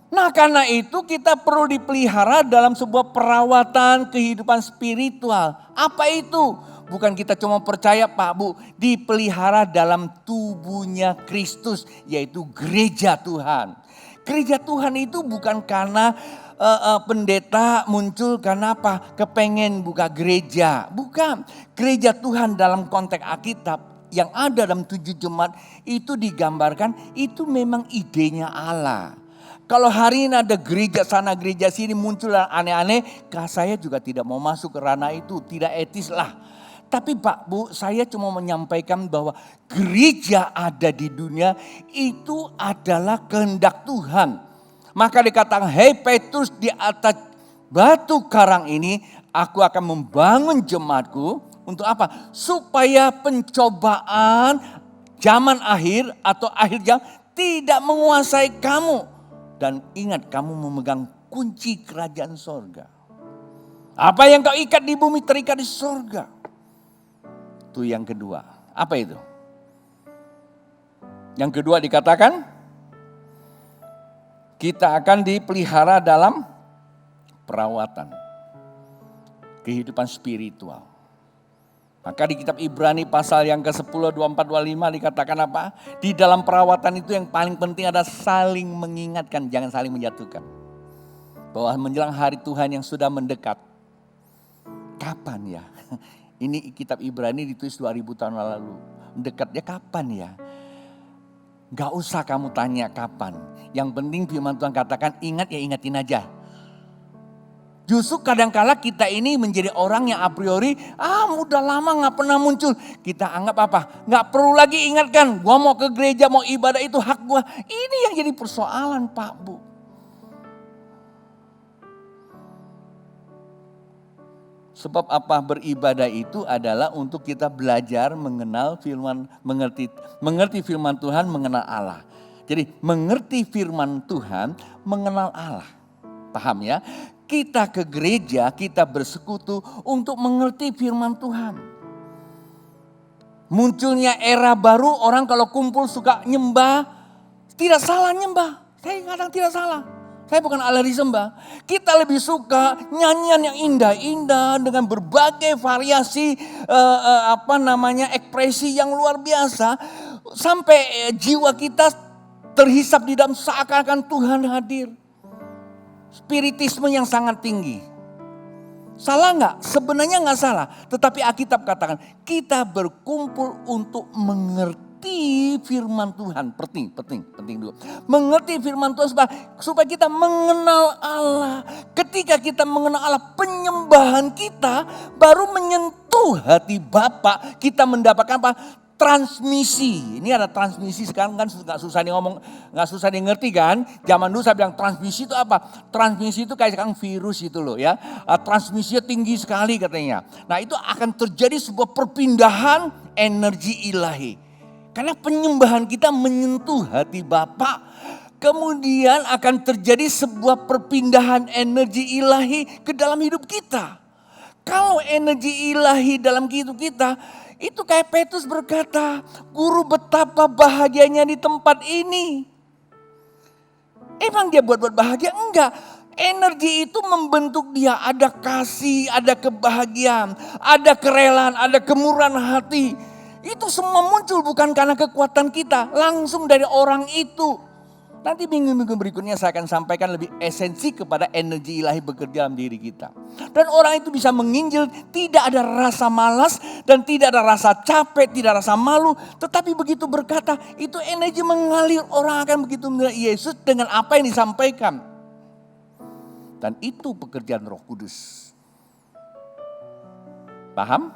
[SPEAKER 1] Nah karena itu kita perlu dipelihara dalam sebuah perawatan kehidupan spiritual. Apa itu? Bukan kita cuma percaya Pak Bu, dipelihara dalam tubuhnya Kristus, yaitu gereja Tuhan. Gereja Tuhan itu bukan karena pendeta muncul karena apa? Kepengen buka gereja. Bukan. Gereja Tuhan dalam konteks Alkitab yang ada dalam 7 jemaat itu digambarkan itu memang idenya Allah. Kalau hari ini ada gereja sana gereja sini muncul aneh-aneh, saya juga tidak mau masuk ke ranah itu, tidak etis lah. Tapi Pak Bu, saya cuma menyampaikan bahwa gereja ada di dunia itu adalah kehendak Tuhan. Maka dikatakan, hei Petrus, di atas batu karang ini aku akan membangun jemaatku. Untuk apa? Supaya pencobaan zaman akhir atau akhir jam tidak menguasai kamu. Dan ingat, kamu memegang kunci kerajaan sorga. Apa yang kau ikat di bumi terikat di sorga. Itu yang kedua. Apa itu? Yang kedua dikatakan, kita akan dipelihara dalam perawatan kehidupan spiritual. Maka di kitab Ibrani pasal yang ke-10, 24, 25 dikatakan apa? Di dalam perawatan itu yang paling penting adalah saling mengingatkan, jangan saling menjatuhkan. Bahwa menjelang hari Tuhan yang sudah mendekat. Kapan ya? Ini kitab Ibrani ditulis 2000 tahun lalu. Dekatnya kapan ya? Gak usah kamu tanya kapan. Yang penting firman Tuhan katakan ingat ya ingatin aja. Justru kadangkala kita ini menjadi orang yang a priori, udah lama gak pernah muncul. Kita anggap apa? Gak perlu lagi ingatkan, gua mau ke gereja, mau ibadah itu hak gua. Ini yang jadi persoalan Pak Bu. Sebab apa beribadah itu adalah untuk kita belajar mengenal firman, mengerti firman Tuhan, mengenal Allah. Jadi mengerti firman Tuhan, mengenal Allah. Paham ya? Kita ke gereja, kita bersekutu untuk mengerti firman Tuhan. Munculnya era baru, orang kalau kumpul suka nyembah. Tidak salah nyembah, saya kadang tidak salah. Saya bukan ahli sembah. Kita lebih suka nyanyian yang indah-indah dengan berbagai variasi ekspresi yang luar biasa. Sampai jiwa kita terhisap di dalam seakan-akan Tuhan hadir. Spiritisme yang sangat tinggi. Salah nggak? Sebenarnya nggak salah. Tetapi Alkitab katakan kita berkumpul untuk mengerti firman Tuhan. Penting dulu. Mengerti firman Tuhan supaya kita mengenal Allah. Ketika kita mengenal Allah, penyembahan kita baru menyentuh hati Bapa. Kita mendapatkan apa? Transmisi. Ini ada transmisi sekarang kan gak susah nih ngomong, gak susah nih ngerti kan. Zaman dulu saya bilang transmisi itu apa? Transmisi itu kayak sekarang virus itu loh ya. Transmisinya tinggi sekali katanya. Nah itu akan terjadi sebuah perpindahan energi ilahi. Karena penyembahan kita menyentuh hati Bapa. Kemudian akan terjadi sebuah perpindahan energi ilahi ke dalam hidup kita. Kalau energi ilahi dalam hidup kita, itu kayak Petrus berkata, guru betapa bahagianya di tempat ini. Emang dia buat bahagia? Enggak. Energi itu membentuk dia, ada kasih, ada kebahagiaan, ada kerelaan, ada kemurahan hati. Itu semua muncul bukan karena kekuatan kita, langsung dari orang itu. Nanti minggu-minggu berikutnya saya akan sampaikan lebih esensi kepada energi ilahi bekerja dalam diri kita. Dan orang itu bisa menginjil, tidak ada rasa malas dan tidak ada rasa capek, tidak rasa malu. Tetapi begitu berkata, itu energi mengalir, orang akan begitu melihat Yesus dengan apa yang disampaikan. Dan itu pekerjaan Roh Kudus. Paham?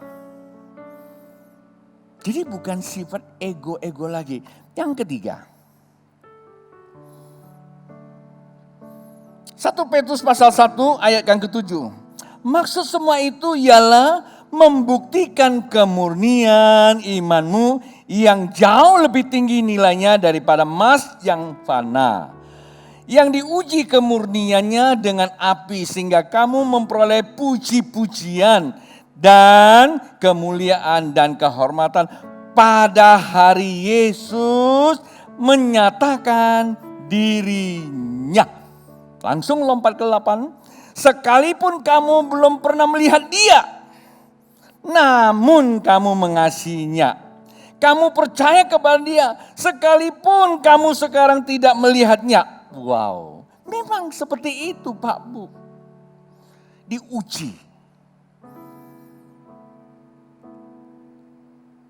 [SPEAKER 1] Jadi bukan sifat ego-ego lagi. Yang ketiga. 1 Petrus pasal 1 ayat yang ke-7. Maksud semua itu ialah membuktikan kemurnian imanmu yang jauh lebih tinggi nilainya daripada emas yang fana. Yang diuji kemurniannya dengan api sehingga kamu memperoleh puji-pujian dan kemuliaan dan kehormatan pada hari Yesus menyatakan dirinya. Langsung lompat ke 8. Sekalipun kamu belum pernah melihat dia, namun kamu mengasihinya. Kamu percaya kepada dia, sekalipun kamu sekarang tidak melihatnya. Wow, memang seperti itu Pak Bu. Diuji.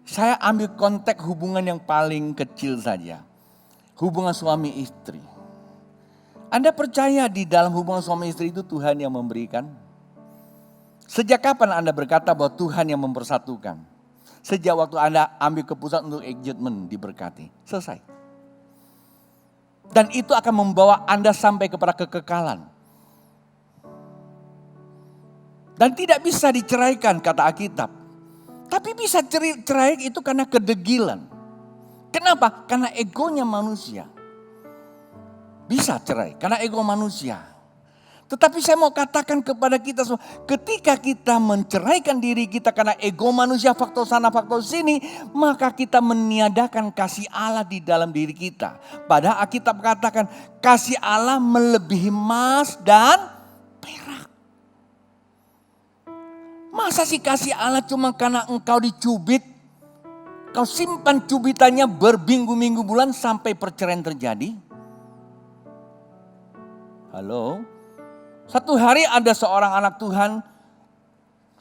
[SPEAKER 1] Saya ambil konteks hubungan yang paling kecil saja. Hubungan suami istri. Anda percaya di dalam hubungan suami istri itu Tuhan yang memberikan? Sejak kapan Anda berkata bahwa Tuhan yang mempersatukan? Sejak waktu Anda ambil keputusan untuk engagement diberkati. Selesai. Dan itu akan membawa Anda sampai kepada kekekalan. Dan tidak bisa diceraikan kata Alkitab. Tapi bisa cerai itu karena kedegilan. Kenapa? Karena egonya manusia. Bisa cerai karena ego manusia. Tetapi saya mau katakan kepada kita semua, ketika kita menceraikan diri kita karena ego manusia, faktor sana faktor sini, maka kita meniadakan kasih Allah di dalam diri kita. Padahal Alkitab katakan kasih Allah melebihi emas dan perak. Masa sih kasih Allah cuma karena engkau dicubit, kau simpan cubitannya berminggu-minggu bulan sampai perceraian terjadi? Halo? Satu hari ada seorang anak Tuhan,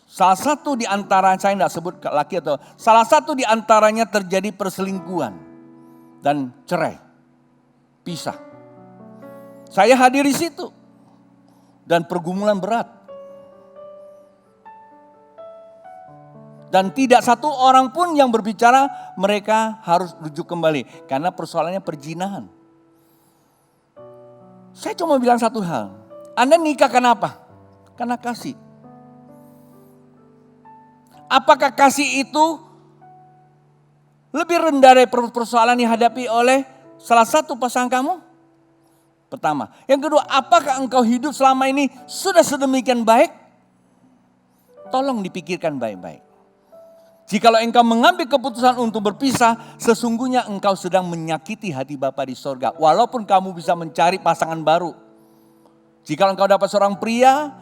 [SPEAKER 1] salah satu di antara, saya tidak sebut laki atau, salah satu di antaranya terjadi perselingkuhan dan cerai, pisah. Saya hadir di situ dan pergumulan berat. Dan tidak satu orang pun yang berbicara mereka harus rujuk kembali karena persoalannya perzinahan. Saya cuma bilang satu hal, Anda nikah kenapa? Karena kasih. Apakah kasih itu lebih rendah dari persoalan yang dihadapi oleh salah satu pasangan kamu? Pertama. Yang kedua, apakah engkau hidup selama ini sudah sedemikian baik? Tolong dipikirkan baik-baik. Jikalau engkau mengambil keputusan untuk berpisah, sesungguhnya engkau sedang menyakiti hati Bapa di sorga. Walaupun kamu bisa mencari pasangan baru. Jikalau engkau dapat seorang pria,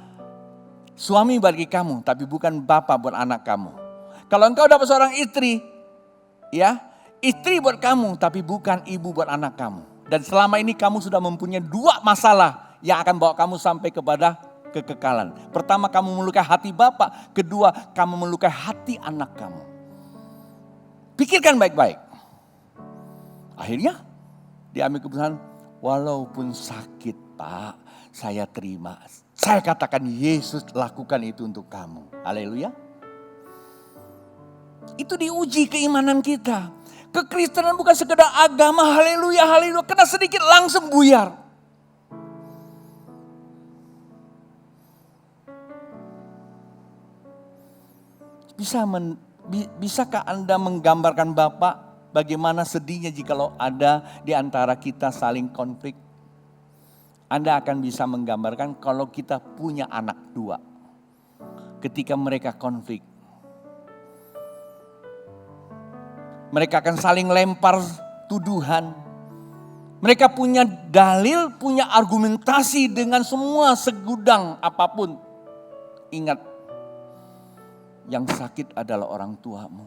[SPEAKER 1] suami bagi kamu, tapi bukan Bapa buat anak kamu. Kalau engkau dapat seorang istri, ya, istri buat kamu, tapi bukan ibu buat anak kamu. Dan selama ini kamu sudah mempunyai dua masalah yang akan bawa kamu sampai kepada kekekalan. Pertama, kamu melukai hati Bapa. Kedua, kamu melukai hati anak kamu. Pikirkan baik-baik. Akhirnya diambil keputusan, walaupun sakit Pak, saya terima. Saya katakan Yesus lakukan itu untuk kamu. Haleluya. Itu diuji keimanan kita. Kekristenan bukan sekedar agama, haleluya, haleluya. Kena sedikit langsung buyar. Bisakah Anda menggambarkan Bapak bagaimana sedihnya jikalau ada di antara kita saling konflik? Anda akan bisa menggambarkan kalau kita punya anak dua. Ketika mereka konflik. Mereka akan saling lempar tuduhan. Mereka punya dalil, punya argumentasi dengan semua segudang apapun. Ingat, yang sakit adalah orang tuamu.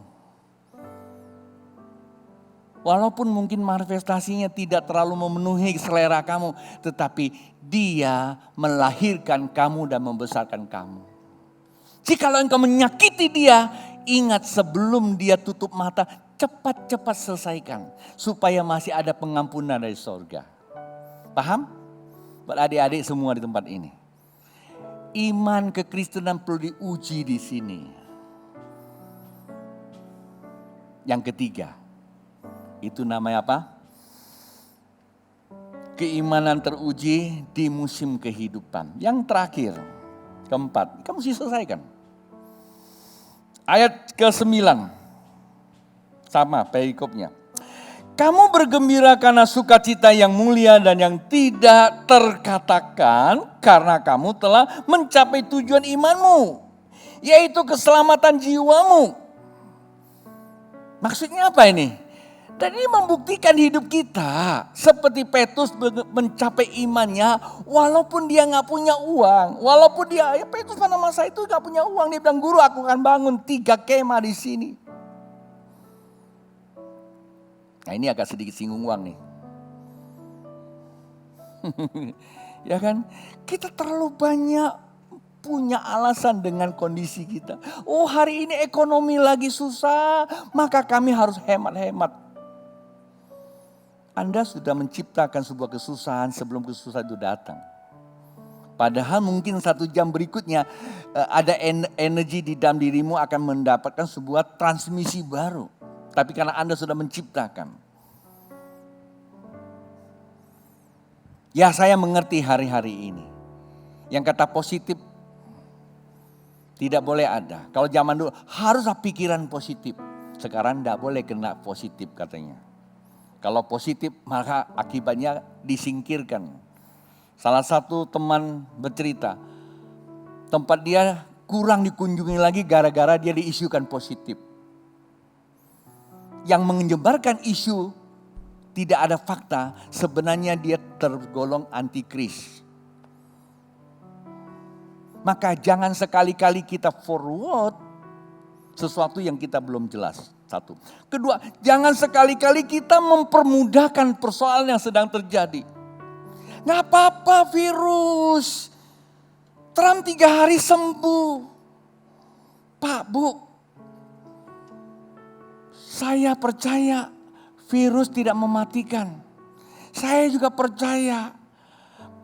[SPEAKER 1] Walaupun mungkin manifestasinya tidak terlalu memenuhi selera kamu, tetapi dia melahirkan kamu dan membesarkan kamu. Jikalau engkau menyakiti dia, ingat sebelum dia tutup mata, cepat-cepat selesaikan. Supaya masih ada pengampunan dari sorga. Paham? Buat adik-adik semua di tempat ini. Iman kekristenan perlu diuji di sini. Yang ketiga, itu namanya apa? Keimanan teruji di musim kehidupan. Yang terakhir, keempat, kamu mesti selesaikan. Ayat ke-9, sama perikopnya. Kamu bergembira karena sukacita yang mulia dan yang tidak terkatakan karena kamu telah mencapai tujuan imanmu, yaitu keselamatan jiwamu. Maksudnya apa ini? Dan ini membuktikan hidup kita seperti Petrus mencapai imannya walaupun dia gak punya uang. Walaupun dia, Petrus pada masa itu gak punya uang. Dia bilang, guru aku akan bangun 3 kemah di sini. Nah ini agak sedikit singgung uang nih. Ya kan? Kita terlalu banyak punya alasan dengan kondisi kita. Oh hari ini ekonomi lagi susah, maka kami harus hemat-hemat. Anda sudah menciptakan sebuah kesusahan sebelum kesusahan itu datang. Padahal mungkin 1 jam berikutnya ada energi di dalam dirimu akan mendapatkan sebuah transmisi baru. Tapi karena Anda sudah menciptakan. Ya, saya mengerti hari-hari ini. Yang kata positif tidak boleh ada. Kalau zaman dulu haruslah pikiran positif. Sekarang tidak boleh kena positif katanya. Kalau positif maka akibatnya disingkirkan. Salah satu teman bercerita, tempat dia kurang dikunjungi lagi gara-gara dia diisukan positif. Yang menyebarkan isu tidak ada fakta, sebenarnya dia tergolong antikris. Maka jangan sekali-kali kita forward sesuatu yang kita belum jelas. 1. Kedua, jangan sekali-kali kita mempermudahkan persoalan yang sedang terjadi. Gak apa-apa virus. Trump 3 hari sembuh. Pak, Bu, saya percaya virus tidak mematikan. Saya juga percaya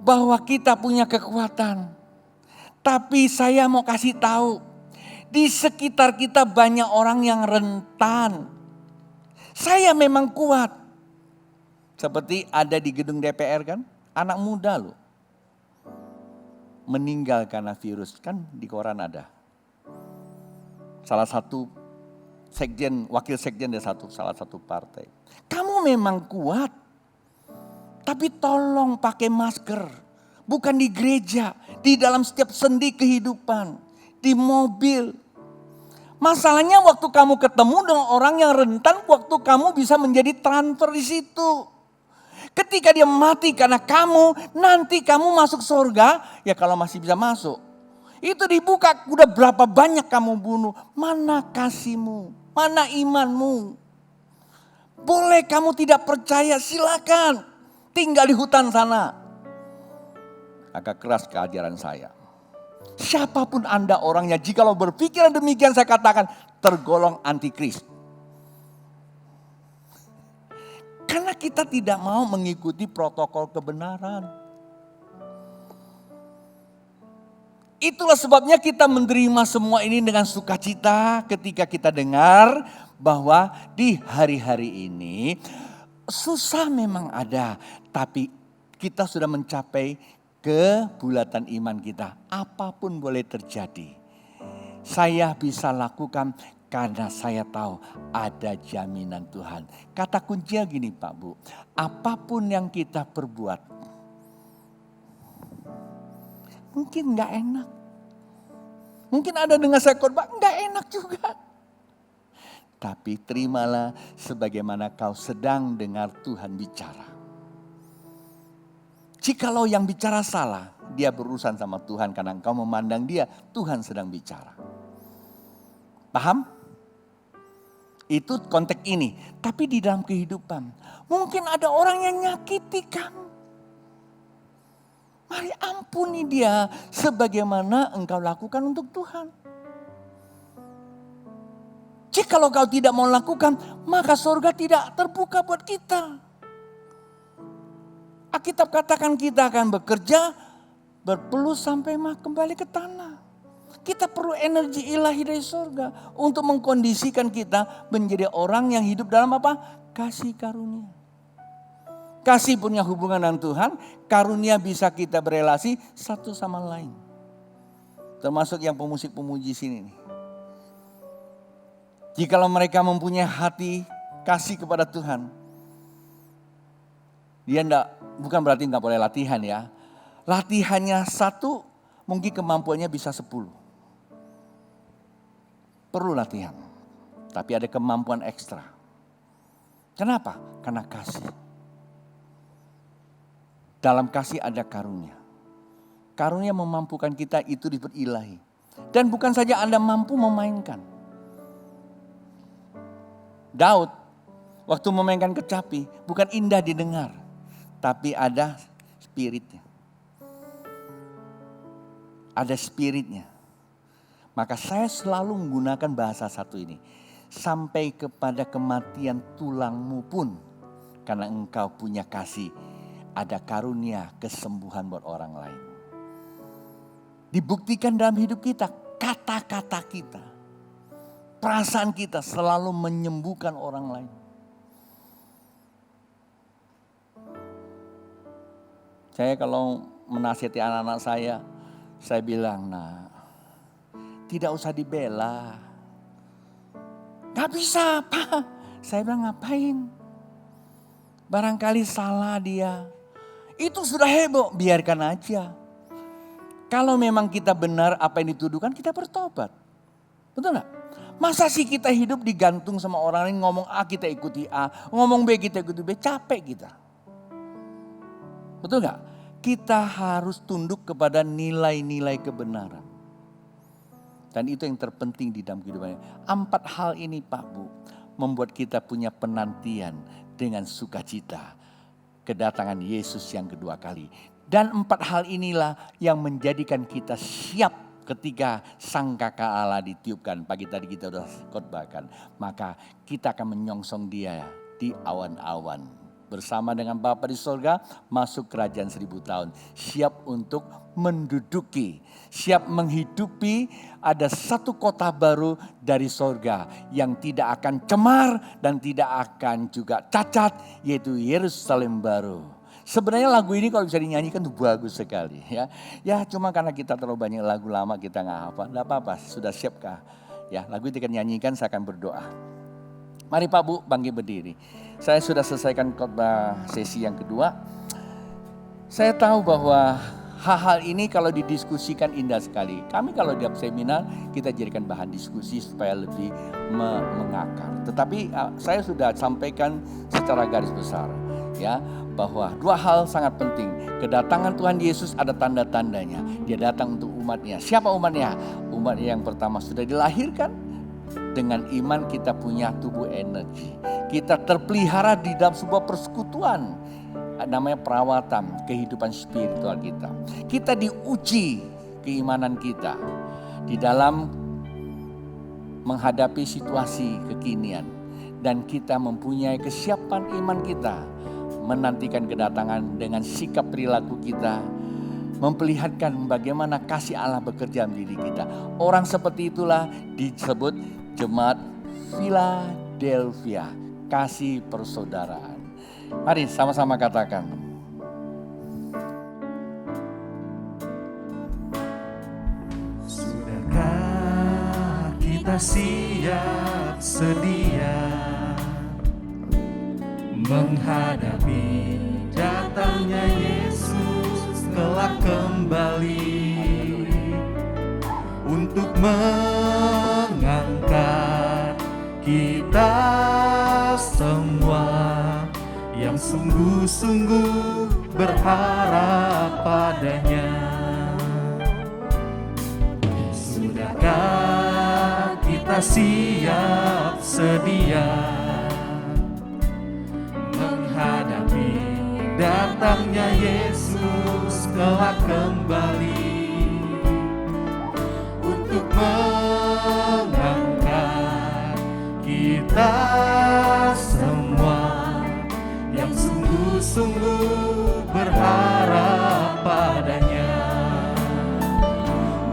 [SPEAKER 1] bahwa kita punya kekuatan. Tapi saya mau kasih tahu, di sekitar kita banyak orang yang rentan. Saya memang kuat. Seperti ada di gedung DPR kan, anak muda loh. Meninggal karena virus, kan di koran ada. Salah satu sekjen, wakil sekjen dari salah satu partai. Kamu memang kuat, tapi tolong pakai masker. Bukan di gereja, di dalam setiap sendi kehidupan, di mobil. Masalahnya waktu kamu ketemu dengan orang yang rentan, waktu kamu bisa menjadi transfer di situ. Ketika dia mati karena kamu, nanti kamu masuk surga, ya kalau masih bisa masuk. Itu dibuka, udah berapa banyak kamu bunuh. Mana kasihmu, mana imanmu. Boleh kamu tidak percaya, silakan. Tinggal di hutan sana. Agak keras keajaran saya. Siapapun Anda orangnya, jikalau berpikiran demikian saya katakan tergolong antikris. Karena kita tidak mau mengikuti protokol kebenaran. Itulah sebabnya kita menerima semua ini dengan sukacita ketika kita dengar bahwa di hari-hari ini susah memang ada, tapi kita sudah mencapai kebulatan iman kita. Apapun boleh terjadi. Saya bisa lakukan karena saya tahu ada jaminan Tuhan. Kata kuncinya gini Pak Bu. Apapun yang kita perbuat. Mungkin gak enak. Mungkin ada dengar saya khotbah gak enak juga. Tapi terimalah sebagaimana kau sedang dengar Tuhan bicara. Jikalau yang bicara salah, dia berurusan sama Tuhan karena engkau memandang dia, Tuhan sedang bicara. Paham? Itu konteks ini. Tapi di dalam kehidupan, mungkin ada orang yang nyakiti kamu. Mari ampuni dia sebagaimana engkau lakukan untuk Tuhan. Jikalau kau tidak mau lakukan, maka surga tidak terbuka buat kita. Alkitab katakan kita akan bekerja, berpelus sampai kembali ke tanah. Kita perlu energi ilahi dari surga untuk mengkondisikan kita menjadi orang yang hidup dalam apa? Kasih karunia. Kasih punya hubungan dengan Tuhan, karunia bisa kita berelasi satu sama lain. Termasuk yang pemusik-pemuji sini nih. Jikalau mereka mempunyai hati kasih kepada Tuhan, dia bukan berarti enggak boleh latihan ya. Latihannya 1, mungkin kemampuannya bisa 10. Perlu latihan. Tapi ada kemampuan ekstra. Kenapa? Karena kasih. Dalam kasih ada karunia. Karunia memampukan kita itu ilahi. Dan bukan saja Anda mampu memainkan. Daud waktu memainkan kecapi bukan indah didengar. Tapi ada spiritnya. Ada spiritnya. Maka saya selalu menggunakan bahasa satu ini. Sampai kepada kematian tulangmu pun karena engkau punya kasih, ada karunia kesembuhan buat orang lain. Dibuktikan dalam hidup kita, kata-kata kita, perasaan kita selalu menyembuhkan orang lain. Saya kalau menasihati anak-anak saya bilang, nah, tidak usah dibela. Gak bisa, Pak. Saya bilang, ngapain? Barangkali salah dia. Itu sudah heboh, biarkan aja. Kalau memang kita benar apa yang dituduhkan, kita bertobat. Betul gak? Masa sih kita hidup digantung sama orang lain, ngomong A kita ikuti A, ngomong B kita ikuti B, capek kita. Betul gak? Kita harus tunduk kepada nilai-nilai kebenaran. Dan itu yang terpenting di dalam kehidupan. 4 hal ini Pak Bu, membuat kita punya penantian dengan sukacita kedatangan Yesus yang kedua kali. Dan 4 hal inilah yang menjadikan kita siap ketika sangkakala Allah ditiupkan. Pagi tadi kita sudah khotbahkan. Maka kita akan menyongsong dia di awan-awan. Bersama dengan Bapa di sorga masuk kerajaan 1000 tahun. Siap untuk menduduki, siap menghidupi ada satu kota baru dari sorga yang tidak akan cemar dan tidak akan juga cacat, yaitu Yerusalem baru. Sebenarnya lagu ini kalau bisa dinyanyikan tuh bagus sekali ya. Ya cuma karena kita terlalu banyak lagu lama kita nggak hafal, nggak apa-apa. Sudah siapkah? Ya lagu itu kita nyanyikan, saya akan berdoa. Mari Pak Bu bangkit berdiri. Saya sudah selesaikan khotbah sesi yang kedua. Saya tahu bahwa hal-hal ini kalau didiskusikan indah sekali. Kami kalau di seminar kita jadikan bahan diskusi supaya lebih mengakar. Tetapi saya sudah sampaikan secara garis besar ya bahwa 2 hal sangat penting. Kedatangan Tuhan Yesus ada tanda-tandanya. Dia datang untuk umatnya. Siapa umatnya? Umatnya yang pertama sudah dilahirkan. Dengan iman kita punya tubuh energi. Kita terpelihara di dalam sebuah persekutuan. Namanya perawatan kehidupan spiritual kita. Kita diuji keimanan kita. Di dalam menghadapi situasi kekinian. Dan kita mempunyai kesiapan iman kita. Menantikan kedatangan dengan sikap perilaku kita. Memperlihatkan bagaimana kasih Allah bekerja dalam diri kita. Orang seperti itulah disebut Jemaat Philadelphia, kasih persaudaraan. Mari sama-sama katakan.
[SPEAKER 2] Sudahkah kita siap sedia menghadapi datangnya Yesus kelak kembali untuk mengangkat kita semua yang sungguh-sungguh berharap padanya. Sudahkah kita siap sedia menghadapi datangnya Yesus kelak kembali untuk mengangkat kita semua yang sungguh-sungguh berharap padanya.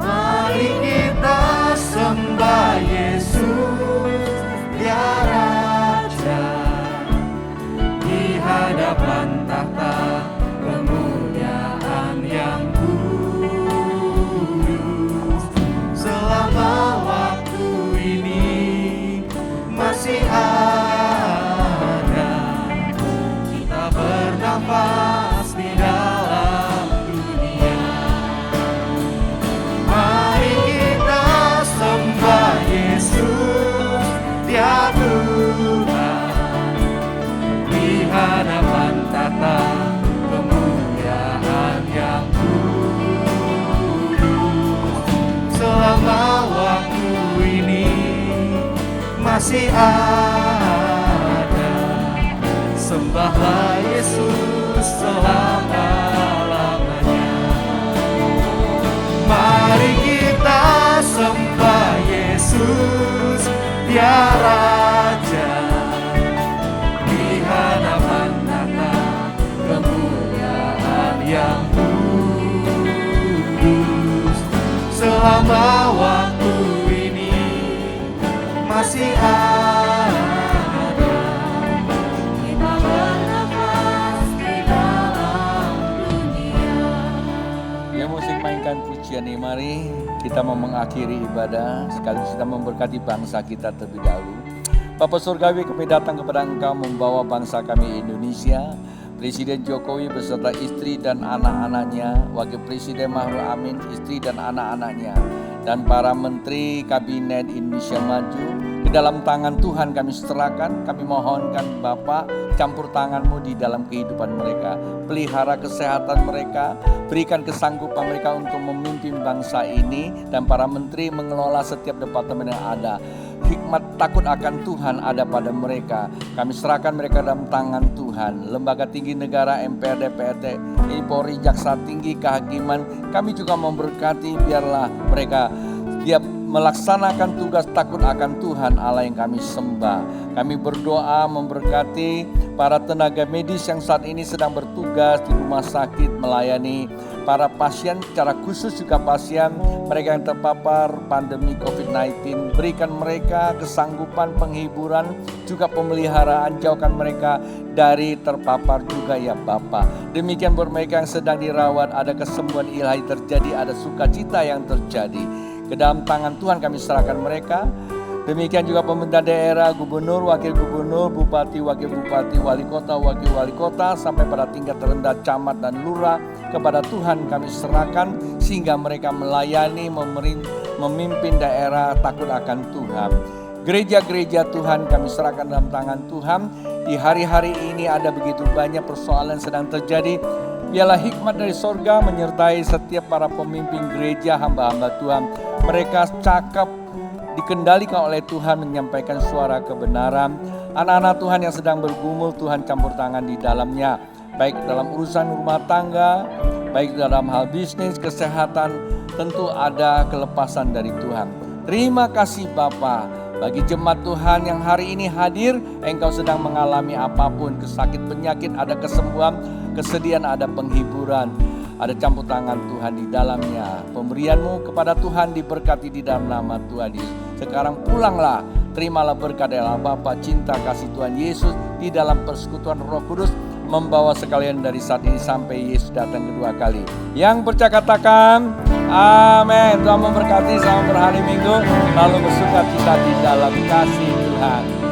[SPEAKER 2] Mari kita sembah Yesus, Dia Raja, di hadapan tahta kemuliaan yang kudus. Selama waktu ini masih ada, kita bernafas di dalam dunia. Mari kita sembah Yesus, Dia Tuhan, di hadapan tahta kemuliaan yang kudus. Selama waktu ini masih ada, sembahlah Yesus selama-lamanya. Mari kita sembah Yesus, Dia Raja, di hadapan
[SPEAKER 1] Mari kita mau mengakhiri ibadah, sekaligus kita memberkati bangsa kita terlebih dahulu. Bapa Surgawi, kami datang kepada Engkau membawa bangsa kami Indonesia, Presiden Jokowi beserta istri dan anak-anaknya, Wakil Presiden Ma'ruf Amin, istri dan anak-anaknya, dan para menteri Kabinet Indonesia Maju, ke dalam tangan Tuhan kami serahkan. Kami mohonkan Bapa, campur tangan-Mu di dalam kehidupan mereka, pelihara kesehatan mereka, berikan kesanggupan mereka untuk memimpin bangsa ini, dan para menteri mengelola setiap departemen yang ada. Hikmat takut akan Tuhan ada pada mereka. Kami serahkan mereka dalam tangan Tuhan. Lembaga tinggi negara, MPR, DPRD, Polri, Jaksa Tinggi, Kehakiman, kami juga memberkati, biarlah mereka setiap melaksanakan tugas takut akan Tuhan Allah yang kami sembah. Kami berdoa memberkati para tenaga medis yang saat ini sedang bertugas di rumah sakit melayani para pasien, secara khusus juga pasien mereka yang terpapar pandemi COVID-19. Berikan mereka kesanggupan, penghiburan, juga pemeliharaan, jauhkan mereka dari terpapar juga ya Bapa. Demikian buat mereka yang sedang dirawat, ada kesembuhan ilahi terjadi, ada sukacita yang terjadi. Ke dalam tangan Tuhan kami serahkan mereka. Demikian juga pemerintah daerah, gubernur, wakil gubernur, bupati, wakil bupati, wali kota, sampai pada tingkat terendah camat dan lurah. Kepada Tuhan kami serahkan, sehingga mereka melayani, memimpin daerah takut akan Tuhan. Gereja-gereja Tuhan kami serahkan dalam tangan Tuhan. Di hari-hari ini ada begitu banyak persoalan sedang terjadi. Biarlah hikmat dari sorga menyertai setiap para pemimpin gereja, hamba-hamba Tuhan. Mereka cakap, dikendalikan oleh Tuhan, menyampaikan suara kebenaran. Anak-anak Tuhan yang sedang bergumul, Tuhan campur tangan di dalamnya, baik dalam urusan rumah tangga, baik dalam hal bisnis, kesehatan, tentu ada kelepasan dari Tuhan. Terima kasih Bapa, bagi jemaat Tuhan yang hari ini hadir, Engkau sedang mengalami apapun, kesakit penyakit, ada kesembuhan, kesedihan, ada penghiburan, ada campur tangan Tuhan di dalamnya. Pemberian-Mu kepada Tuhan diberkati di dalam nama Tuhan Yesus. Sekarang pulanglah, terimalah berkat dari Allah Bapa, cinta kasih Tuhan Yesus di dalam persekutuan Roh Kudus, membawa sekalian dari saat ini sampai Yesus datang kedua kali. Yang percaya katakan amin. Tuhan memberkati, selamat berhari Minggu, lalu bersuka cita di dalam kasih Tuhan.